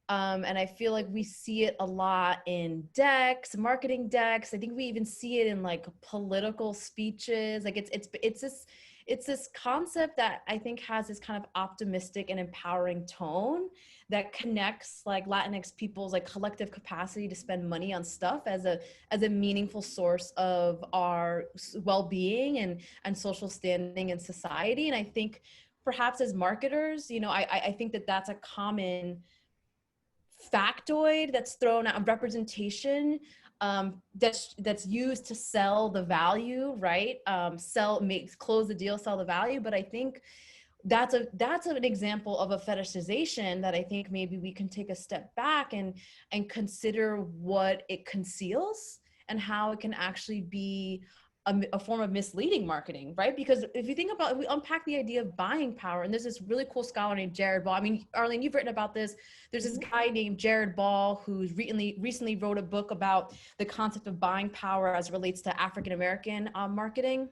And I feel like we see it a lot in decks, marketing decks. I think we even see it in like political speeches. Like it's it's this concept that I think has this kind of optimistic and empowering tone that connects like Latinx people's like collective capacity to spend money on stuff as a meaningful source of our well-being and social standing in society. And I think perhaps as marketers, you know, I think that that's a common factoid that's thrown out, representation that's used to sell the value, right? Close the deal, sell the value. But I think that's an example of a fetishization that I think maybe we can take a step back and consider what it conceals and how it can actually be a form of misleading marketing, right? Because if you think about, if we unpack the idea of buying power, and there's this really cool scholar named Jared Ball. I mean, Arlene, you've written about this. There's this guy named Jared Ball who's recently wrote a book about the concept of buying power as it relates to African-American marketing.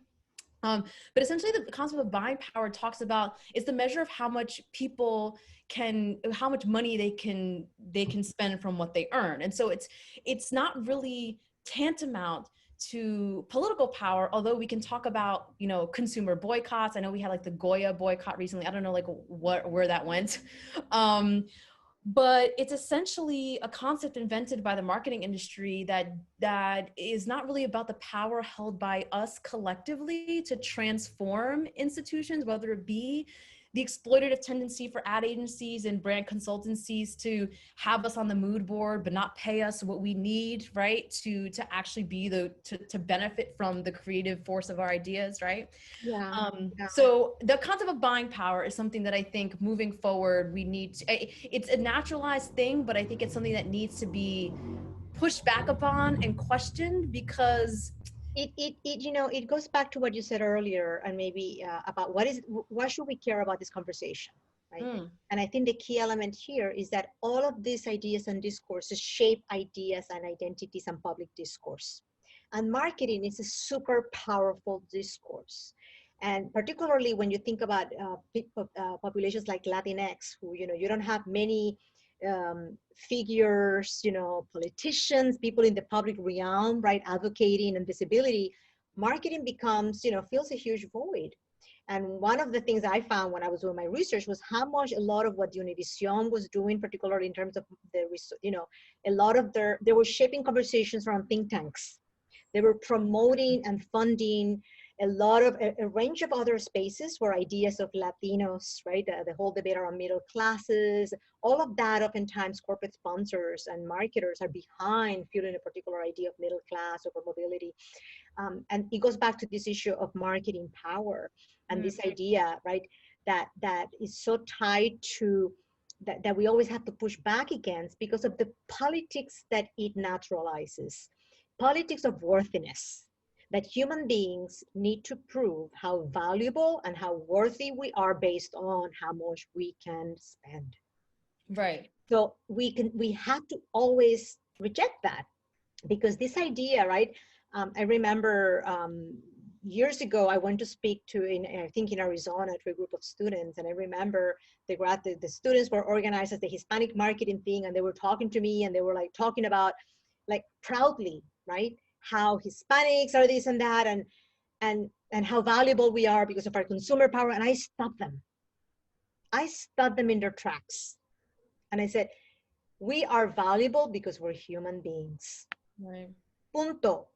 But essentially the concept of buying power talks about, it's the measure of how much how much money they can spend from what they earn. And so it's not really tantamount to political power, although we can talk about, you know, consumer boycotts. I know we had like the Goya boycott recently. I don't know like where that went. But it's essentially a concept invented by the marketing industry that is not really about the power held by us collectively to transform institutions, whether it be the exploitative tendency for ad agencies and brand consultancies to have us on the mood board but not pay us what we need, right, to actually be to benefit from the creative force of our ideas, right? Yeah. So the concept of buying power is something that I think moving forward we need to, it's a naturalized thing, but I think it's something that needs to be pushed back upon and questioned, because you know, it goes back to what you said earlier, and maybe about why should we care about this conversation, right? And I think the key element here is that all of these ideas and discourses shape ideas and identities and public discourse, and marketing is a super powerful discourse. And particularly when you think about populations like Latinx, who, you know, you don't have many figures, you know, politicians, people in the public realm, right, advocating and visibility, marketing becomes, you know, fills a huge void. And one of the things I found when I was doing my research was how much a lot of what Univision was doing, particularly in terms of the, you know, a lot of they were shaping conversations around think tanks. They were promoting and funding a lot of a range of other spaces where ideas of Latinos, right, the whole debate around middle classes, all of that, oftentimes corporate sponsors and marketers are behind fueling a particular idea of middle class or mobility. And it goes back to this issue of marketing power and this idea, right, that is so tied to that we always have to push back against because of the politics that it naturalizes. Politics of worthiness, that human beings need to prove how valuable and how worthy we are based on how much we can spend. Right. So we have to always reject that, because this idea, right? I remember years ago, I went to speak to, I think in Arizona, to a group of students. And I remember the students were organized as the Hispanic marketing thing. And they were talking to me and they were like talking about, like, proudly, right, how Hispanics are this and that, and how valuable we are because of our consumer power. And I stopped them. I stopped them in their tracks. And I said, we are valuable because we're human beings. Right. Punto.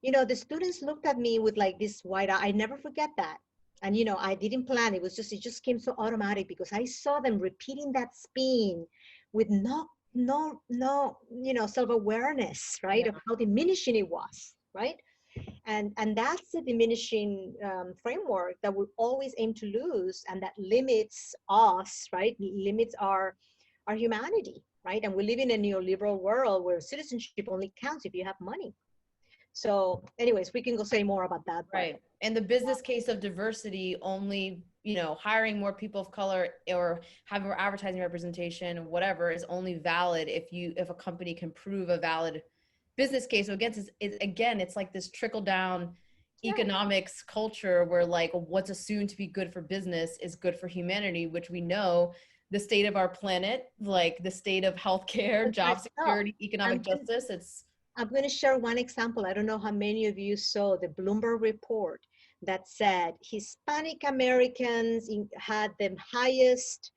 You know, the students looked at me with like this wide eye. I never forget that. And, you know, I didn't plan. It just came so automatic because I saw them repeating that spin with no, you know, self-awareness, right? Of how diminishing it was, right? And that's a diminishing framework that will always aim to lose, and that limits us, right? Limits our humanity, right? And we live in a neoliberal world where citizenship only counts if you have money. So anyways, we can go say more about that. Right. And the business case of diversity only, you know, hiring more people of color or having more advertising representation, whatever, is only valid if a company can prove a valid business case. So again, it's like this trickle down economics culture where like what's assumed to be good for business is good for humanity, which we know the state of our planet, like the state of healthcare, job security, economic justice, I'm going to share one example. I don't know how many of you saw the Bloomberg report that said Hispanic Americans had the highest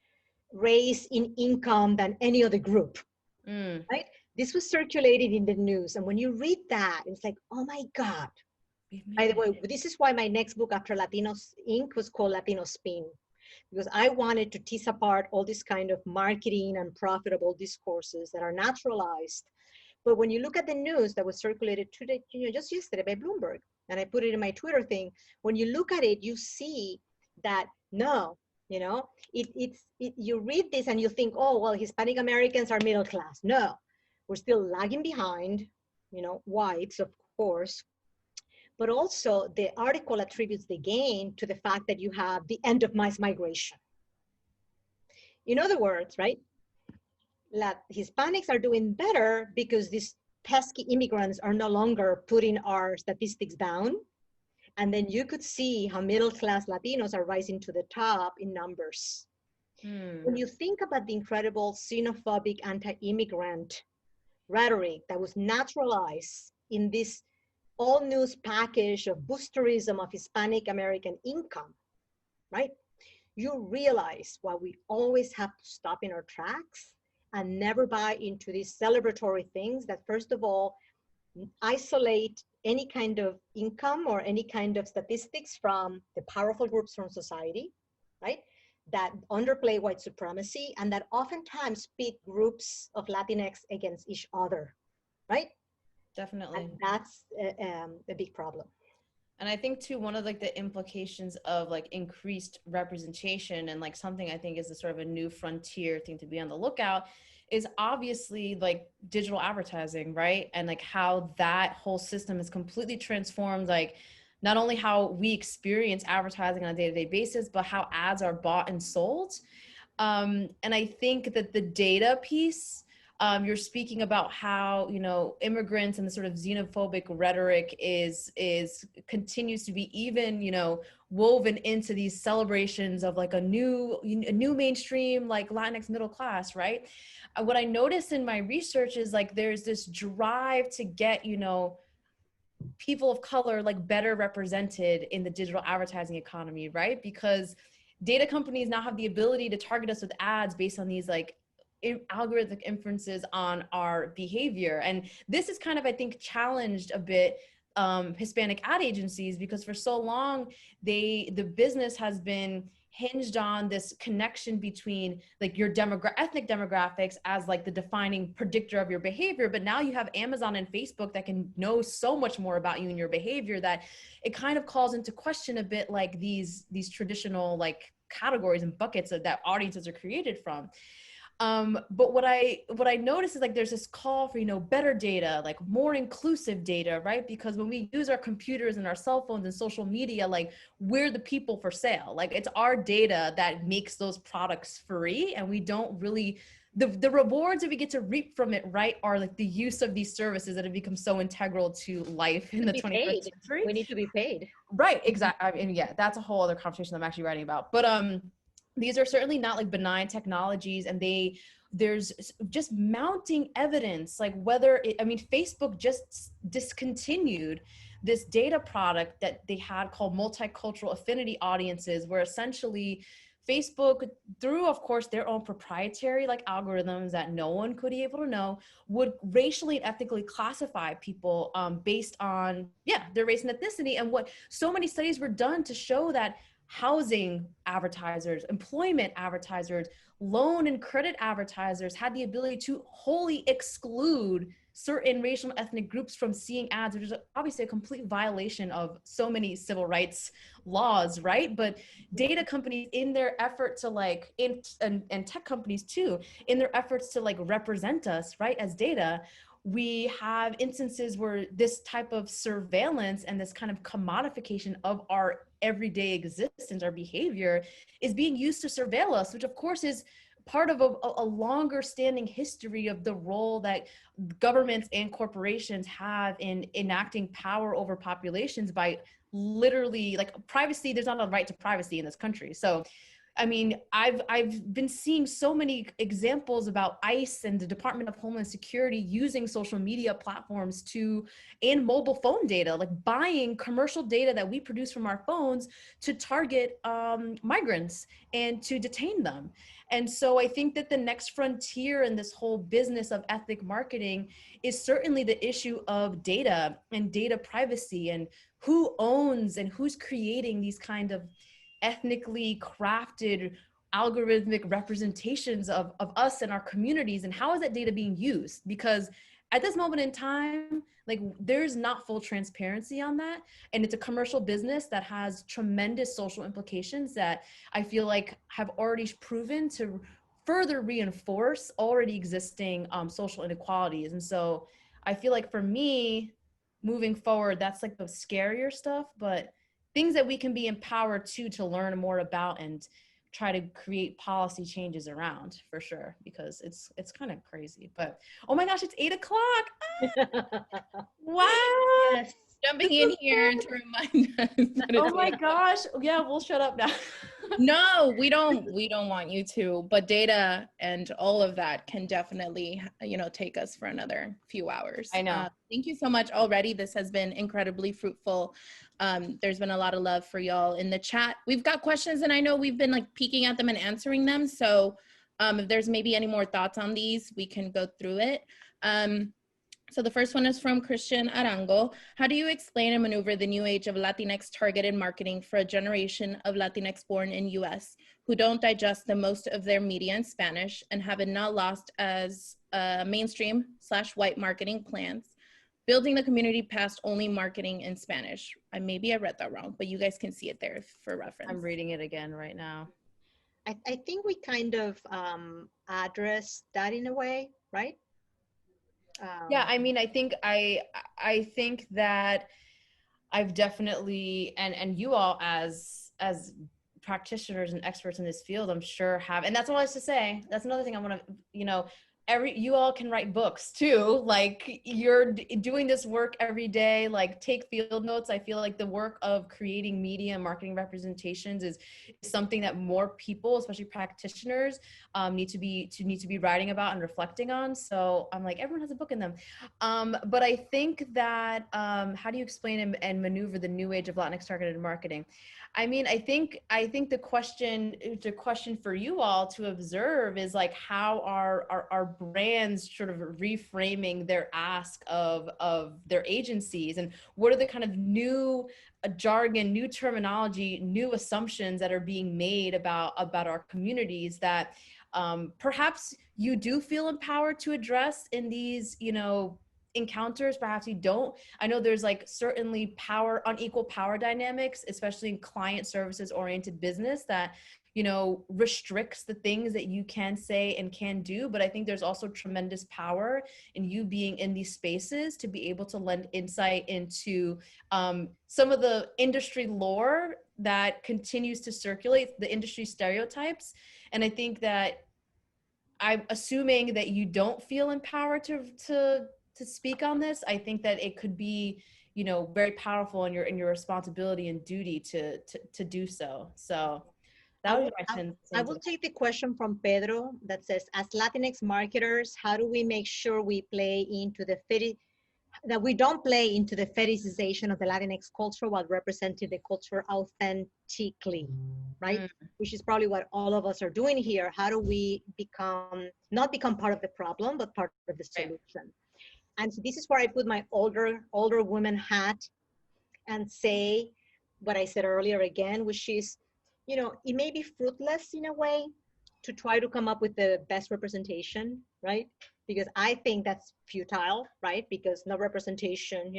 raise in income than any other group, right? This was circulated in the news. And when you read that, it's like, oh my God. By the way, this is why my next book after Latinos Inc. was called Latino Spin, because I wanted to tease apart all this kind of marketing and profitable discourses that are naturalized. But when you look at the news that was circulated today, just yesterday by Bloomberg, and I put it in my Twitter thing, when you look at it, you see that no, you read this and you think, oh, well, Hispanic Americans are middle class. No, we're still lagging behind, whites, of course. But also the article attributes the gain to the fact that you have the end of mass migration. In other words, right, Hispanics are doing better because these pesky immigrants are no longer putting our statistics down. And then you could see how middle-class Latinos are rising to the top in numbers. When you think about the incredible xenophobic anti-immigrant rhetoric that was naturalized in this all news package of boosterism of Hispanic American income, right? You realize why we always have to stop in our tracks and never buy into these celebratory things that, first of all, isolate any kind of income or any kind of statistics from the powerful groups from society, right? That underplay white supremacy and that oftentimes pit groups of Latinx against each other, right? Definitely. And that's a big problem. And I think too, one of like the implications of like increased representation and like something I think is a sort of a new frontier thing to be on the lookout is obviously like digital advertising, right? And like how that whole system is completely transformed, like not only how we experience advertising on a day-to-day basis, but how ads are bought and sold. And I think that the data piece, you're speaking about how, immigrants and the sort of xenophobic rhetoric continues to be even, woven into these celebrations of like a new mainstream, like Latinx middle class, right? What I noticed in my research is like, there's this drive to get, people of color like better represented in the digital advertising economy, right? Because data companies now have the ability to target us with ads based on these like algorithmic inferences on our behavior. And this is kind of, I think, challenged a bit Hispanic ad agencies, because for so long, the business has been hinged on this connection between like your ethnic demographics as like the defining predictor of your behavior. But now you have Amazon and Facebook that can know so much more about you and your behavior that it kind of calls into question a bit like these traditional like categories and buckets that audiences are created from. But what I noticed is like there's this call for, better data, like more inclusive data, right? Because when we use our computers and our cell phones and social media, like we're the people for sale. Like it's our data that makes those products free, and we don't really, the rewards that we get to reap from it, right, are like the use of these services that have become so integral to life in the 21st century. We need to be paid. Right, exactly. I mean, yeah, that's a whole other conversation I'm actually writing about. But these are certainly not like benign technologies, and there's just mounting evidence, like Facebook just discontinued this data product that they had called multicultural affinity audiences, where essentially Facebook, through of course their own proprietary like algorithms that no one could be able to know, would racially and ethnically classify people based on their race and ethnicity. And what so many studies were done to show that housing advertisers, employment advertisers, loan and credit advertisers had the ability to wholly exclude certain racial and ethnic groups from seeing ads, which is obviously a complete violation of so many civil rights laws, right? But data companies, in their effort to like, and tech companies too, in their efforts to like represent us, right, as data, we have instances where this type of surveillance and this kind of commodification of our everyday existence, our behavior, is being used to surveil us, which of course is part of a longer standing history of the role that governments and corporations have in enacting power over populations by literally like privacy. There's not a right to privacy in this country. So I mean, I've been seeing so many examples about ICE and the Department of Homeland Security using social media platforms and mobile phone data, like buying commercial data that we produce from our phones to target migrants and to detain them. And so I think that the next frontier in this whole business of ethnic marketing is certainly the issue of data and data privacy, and who owns and who's creating these kind of ethnically crafted algorithmic representations of us and our communities, and how is that data being used? Because at this moment in time, like, there's not full transparency on that, and it's a commercial business that has tremendous social implications that I feel like have already proven to further reinforce already existing social inequalities. And so I feel like for me, moving forward, that's like the scarier stuff, but things that we can be empowered to learn more about and try to create policy changes around, for sure, because it's kind of crazy. But oh my gosh, it's 8 o'clock. Wow. Yes, jumping in here to remind us that it's Oh my gosh. Yeah, we'll shut up now. No, we don't want you to, but data and all of that can definitely, take us for another few hours. I know. Thank you so much already. This has been incredibly fruitful. There's been a lot of love for y'all in the chat. We've got questions, and I know we've been like peeking at them and answering them. So if there's maybe any more thoughts on these, we can go through it. So the first one is from Christian Arango. How do you explain and maneuver the new age of Latinx targeted marketing for a generation of Latinx born in US who don't digest the most of their media in Spanish and have it not lost as mainstream/white marketing plans, building the community past only marketing in Spanish? Maybe I read that wrong, but you guys can see it there for reference. I'm reading it again right now. I think we kind of address that in a way, right? Yeah, I mean, I think that I've definitely, and you all as practitioners and experts in this field, I'm sure have, and that's all I was to say. That's another thing I want to, you all can write books too. Like, you're doing this work every day, like take field notes. I feel like the work of creating media and marketing representations is something that more people, especially practitioners, need to be writing about and reflecting on. So I'm like, everyone has a book in them. But I think that, how do you explain and maneuver the new age of Latinx targeted marketing? I mean, I think the question for you all to observe is like, how are brands sort of reframing their ask of their agencies, and what are the kind of new jargon, new terminology, new assumptions that are being made about our communities that perhaps you do feel empowered to address in these, encounters, perhaps you don't. I know there's like certainly unequal power dynamics, especially in client services oriented business, that restricts the things that you can say and can do. But I think there's also tremendous power in you being in these spaces to be able to lend insight into some of the industry lore that continues to circulate, the industry stereotypes. And I think that, I'm assuming that you don't feel empowered to speak on this. I think that it could be, very powerful in your responsibility and duty to do so. So that was my 10 I will take the question from Pedro that says, as Latinx marketers, how do we make sure we play into that we don't play into the fetishization of the Latinx culture while representing the culture authentically, right? Which is probably what all of us are doing here. How do we not become part of the problem, but part of the solution? And so this is where I put my older woman hat and say what I said earlier again, which is, it may be fruitless in a way to try to come up with the best representation, right? Because I think that's futile, right? Because no representation,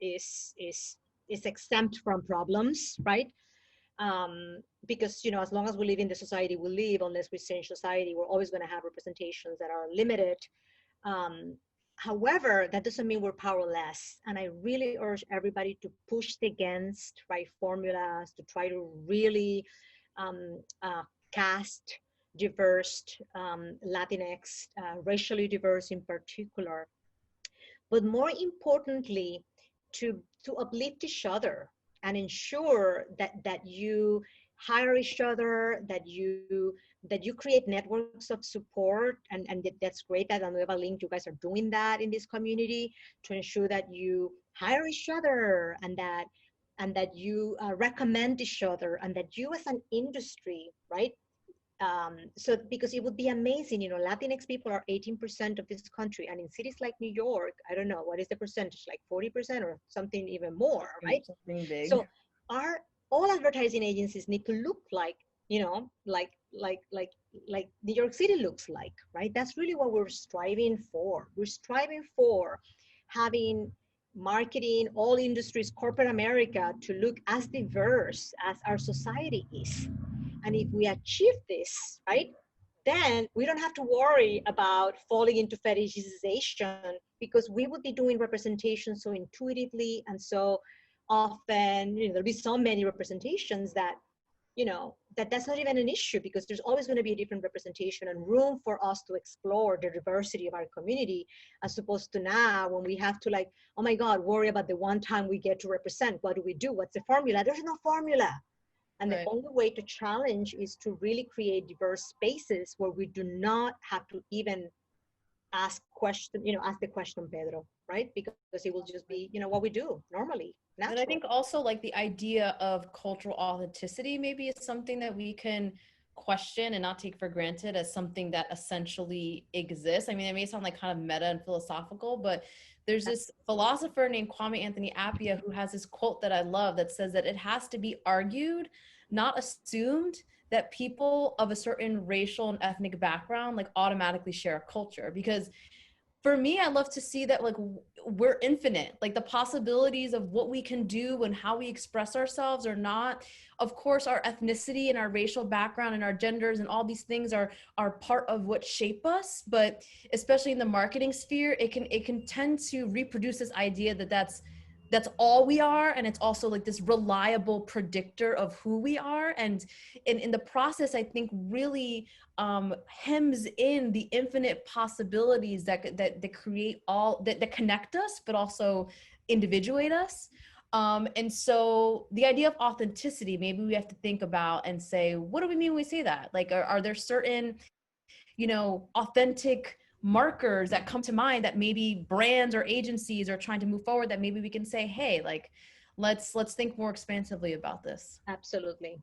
is exempt from problems, right? Because, as long as we live in the society we live, unless we change society, we're always going to have representations that are limited. However, that doesn't mean we're powerless. And I really urge everybody to push against, right, formulas, to try to really cast diverse, Latinx, racially diverse in particular. But more importantly, to uplift each other and ensure that you hire each other, that you create networks of support, and that's great that on Nueva Link you guys are doing that in this community to ensure that you hire each other, and that you recommend each other, and that you as an industry, right? So because it would be amazing, Latinx people are 18% of this country, and in cities like New York, I don't know what is the percentage, like 40% or something even more, right? Something big. So all advertising agencies need to look like, like New York City looks like, right? That's really what we're striving for. We're striving for having marketing, all industries, corporate America to look as diverse as our society is. And if we achieve this, right, then we don't have to worry about falling into fetishization, because we would be doing representation so intuitively and so often. There'll be so many representations that, that's not even an issue, because there's always going to be a different representation and room for us to explore the diversity of our community, as opposed to now when we have to, like, oh my God, worry about the one time we get to represent. What do we do? What's the formula? There's no formula. And the only way to challenge is to really create diverse spaces where we do not have to even ask the question, Pedro, right? Because it will just be, what we do normally. Natural. And I think also like the idea of cultural authenticity maybe is something that we can question and not take for granted as something that essentially exists. I mean, it may sound like kind of meta and philosophical, but there's this philosopher named Kwame Anthony Appiah who has this quote that I love that says that it has to be argued, not assumed, that people of a certain racial and ethnic background like automatically share a culture. Because for me, I love to see that like we're infinite, like the possibilities of what we can do and how we express ourselves are not, of course, our ethnicity and our racial background and our genders and all these things are part of what shape us. But especially in the marketing sphere, it can tend to reproduce this idea that that's all we are. And it's also like this reliable predictor of who we are. And in the process, I think really hems in the infinite possibilities that create that connect us, but also individuate us. And so the idea of authenticity, maybe we have to think about and say, what do we mean when we say that? Like, are there certain, authentic markers that come to mind that maybe brands or agencies are trying to move forward, that maybe we can say, hey, like, let's think more expansively about this. Absolutely.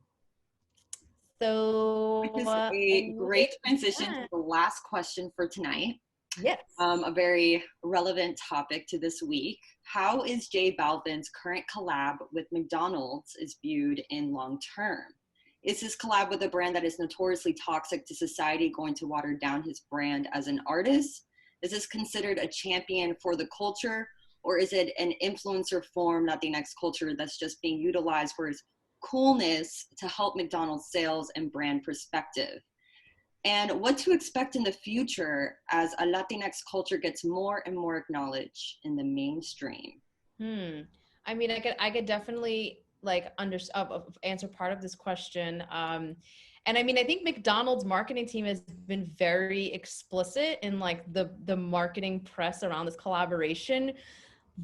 So which is a great transition to the last question for tonight. Yes. A very relevant topic to this week. How is J Balvin's current collab with McDonald's is viewed in long term? Is his collab with a brand that is notoriously toxic to society going to water down his brand as an artist? Is this considered a champion for the culture, or is it an influencer form, Latinx culture, that's just being utilized for its coolness to help McDonald's sales and brand perspective? And what to expect in the future as a Latinx culture gets more and more acknowledged in the mainstream? I mean, I could definitely like answer part of this question. And I mean, I think McDonald's marketing team has been very explicit in like the marketing press around this collaboration,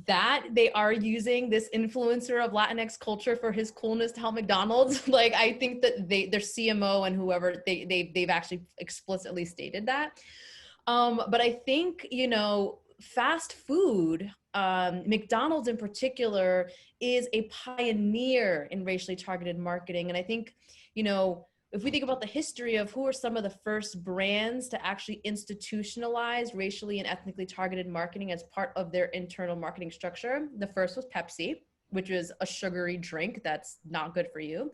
that they are using this influencer of Latinx culture for his coolness to help McDonald's. Like, I think that their CMO and whoever they've actually explicitly stated that. But I think, fast food, McDonald's in particular, is a pioneer in racially targeted marketing. And I think, if we think about the history of who are some of the first brands to actually institutionalize racially and ethnically targeted marketing as part of their internal marketing structure, the first was Pepsi, which was a sugary drink that's not good for you.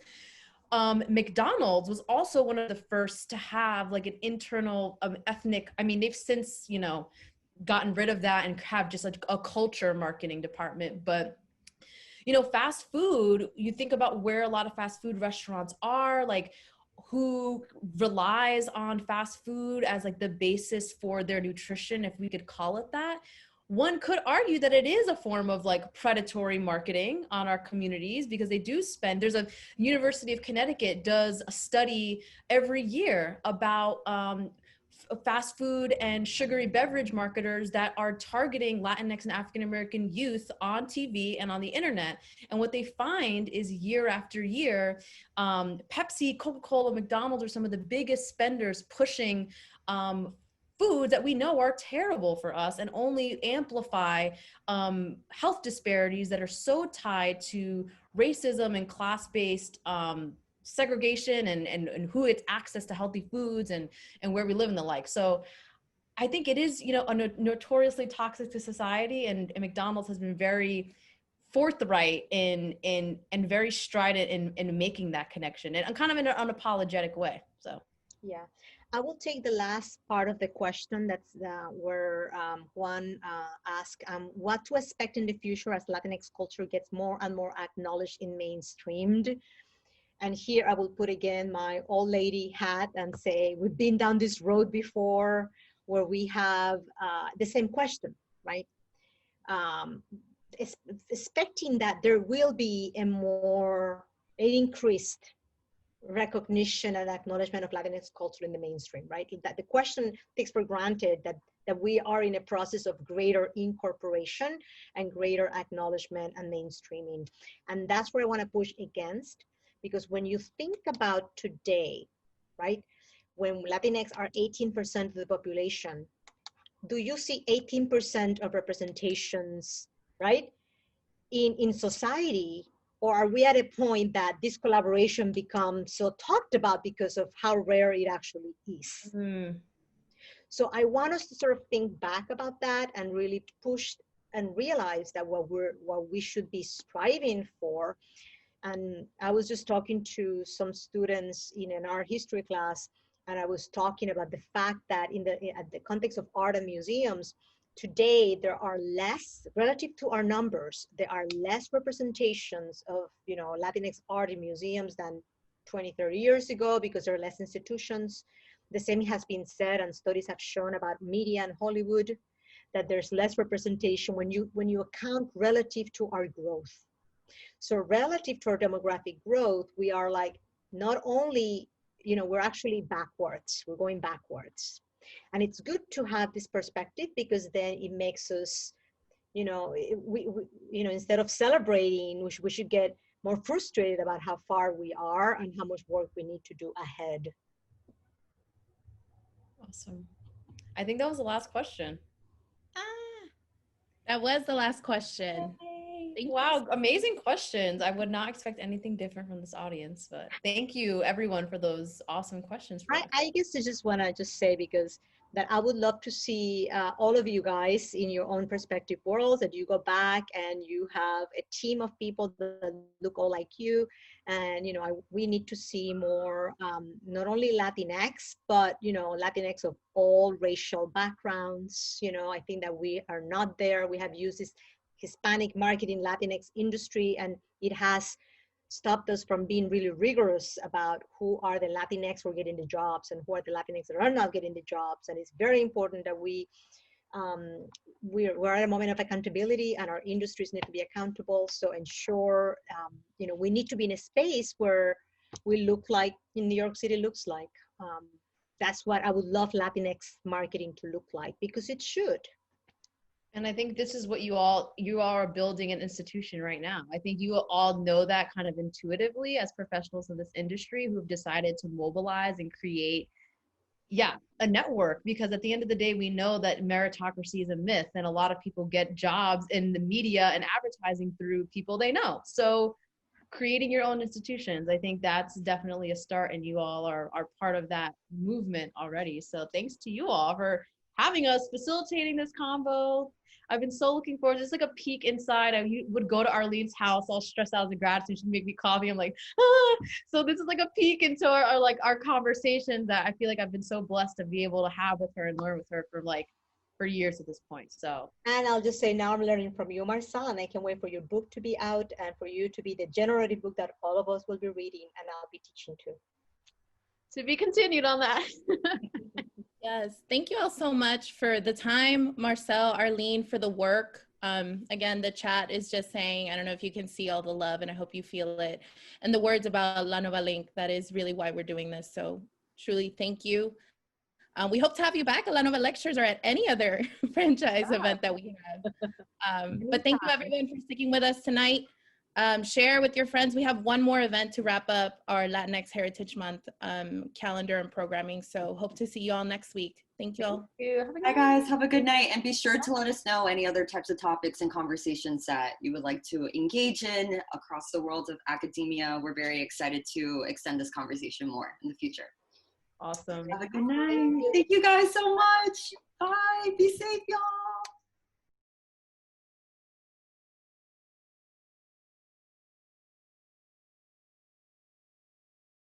McDonald's was also one of the first to have like an internal ethnic, I mean, they've since, gotten rid of that and have just like a culture marketing department. But fast food, you think about where a lot of fast food restaurants are, like who relies on fast food as like the basis for their nutrition, if we could call it that. One could argue that it is a form of like predatory marketing on our communities, because they do spend, there's a University of Connecticut does a study every year about fast food and sugary beverage marketers that are targeting Latinx and African American youth on TV and on the internet. And what they find is year after year, Pepsi, Coca-Cola, McDonald's are some of the biggest spenders pushing foods that we know are terrible for us and only amplify health disparities that are so tied to racism and class-based segregation and who gets access to healthy foods and where we live and the like. So I think it is, you know, a notoriously toxic to society, and McDonald's has been very forthright and very strident in making that connection, and kind of in an unapologetic way. So yeah, I will take the last part of the question. That's where Juan asked what to expect in the future as Latinx culture gets more and more acknowledged and mainstreamed. And here I will put again my old lady hat and say, we've been down this road before where we have the same question, right? Expecting that there will be an increased recognition and acknowledgement of Latinx culture in the mainstream, right? That the question takes for granted that we are in a process of greater incorporation and greater acknowledgement and mainstreaming. And that's where I want to push against, because when you think about today, right, when Latinx are 18% of the population, do you see 18% of representations, right, in society? Or are we at a point that this collaboration becomes so talked about because of how rare it actually is? Mm. So I want us to sort of think back about that and really push and realize that what we should be striving for. And I was just talking to some students in an art history class, and I was talking about the fact that in the context of art and museums, today there are less, relative to our numbers, there are less representations of, you know, Latinx art in museums than 20, 30 years ago, because there are less institutions. The same has been said, and studies have shown about media and Hollywood, that there's less representation when you account relative to our growth. So relative to our demographic growth, we are like, not only, you know, we're actually backwards, we're going backwards. And it's good to have this perspective, because then it makes us, you know, we you know, instead of celebrating, we should get more frustrated about how far we are and how much work we need to do ahead. awesome. I think that was the last question. That was the last question. Wow, amazing questions. I would not expect anything different from this audience, but thank you everyone for those awesome questions. I guess I just want to just say, because that I would love to see all of you guys in your own perspective worlds, that you go back and you have a team of people that look all like you. And, you know, we need to see more, not only Latinx, but, you know, Latinx of all racial backgrounds. You know, I think that we are not there. We have used this Hispanic marketing Latinx industry, and it has stopped us from being really rigorous about who are the Latinx who are getting the jobs and who are the Latinx that are not getting the jobs. And it's very important that we're at a moment of accountability, and our industries need to be accountable. So ensure, you know, we need to be in a space where we look like in New York City looks like. That's what I would love Latinx marketing to look like, because it should. And I think this is what you are building an institution right now. I think you all know that kind of intuitively as professionals in this industry who've decided to mobilize and create, a network, because at the end of the day, we know that meritocracy is a myth, and a lot of people get jobs in the media and advertising through people they know. So creating your own institutions, I think that's definitely a start, and you all are part of that movement already. So thanks to you all for having us, facilitating this convo. I've been so looking forward. It's like a peek inside. I would go to Arlene's house all stressed out as a grad student. She'd make me coffee. I'm like, ah. So this is like a peek into our conversations that I feel like I've been so blessed to be able to have with her and learn with her for years at this point. So, and I'll just say, now I'm learning from you, Marcel, and I can wait for your book to be out and for you to be the generative book that all of us will be reading, and I'll be teaching too. To be continued on that. Yes, thank you all so much for the time, Marcel, Arlene, for the work. Again, the chat is just saying, I don't know if you can see all the love, and I hope you feel it. And the words about La Nueva Link, that is really why we're doing this. So truly, thank you. We hope to have you back at La Nova Lectures or at any other franchise event that we have. But thank you everyone for sticking with us tonight. Share with your friends. We have one more event to wrap up our Latinx Heritage Month calendar and programming. So hope to see you all next week. Thank you all. Bye guys, have a good night, and be sure to let us know any other types of topics and conversations that you would like to engage in across the world of academia. We're very excited to extend this conversation more in the future. Awesome. Have a good night. Thank you guys so much.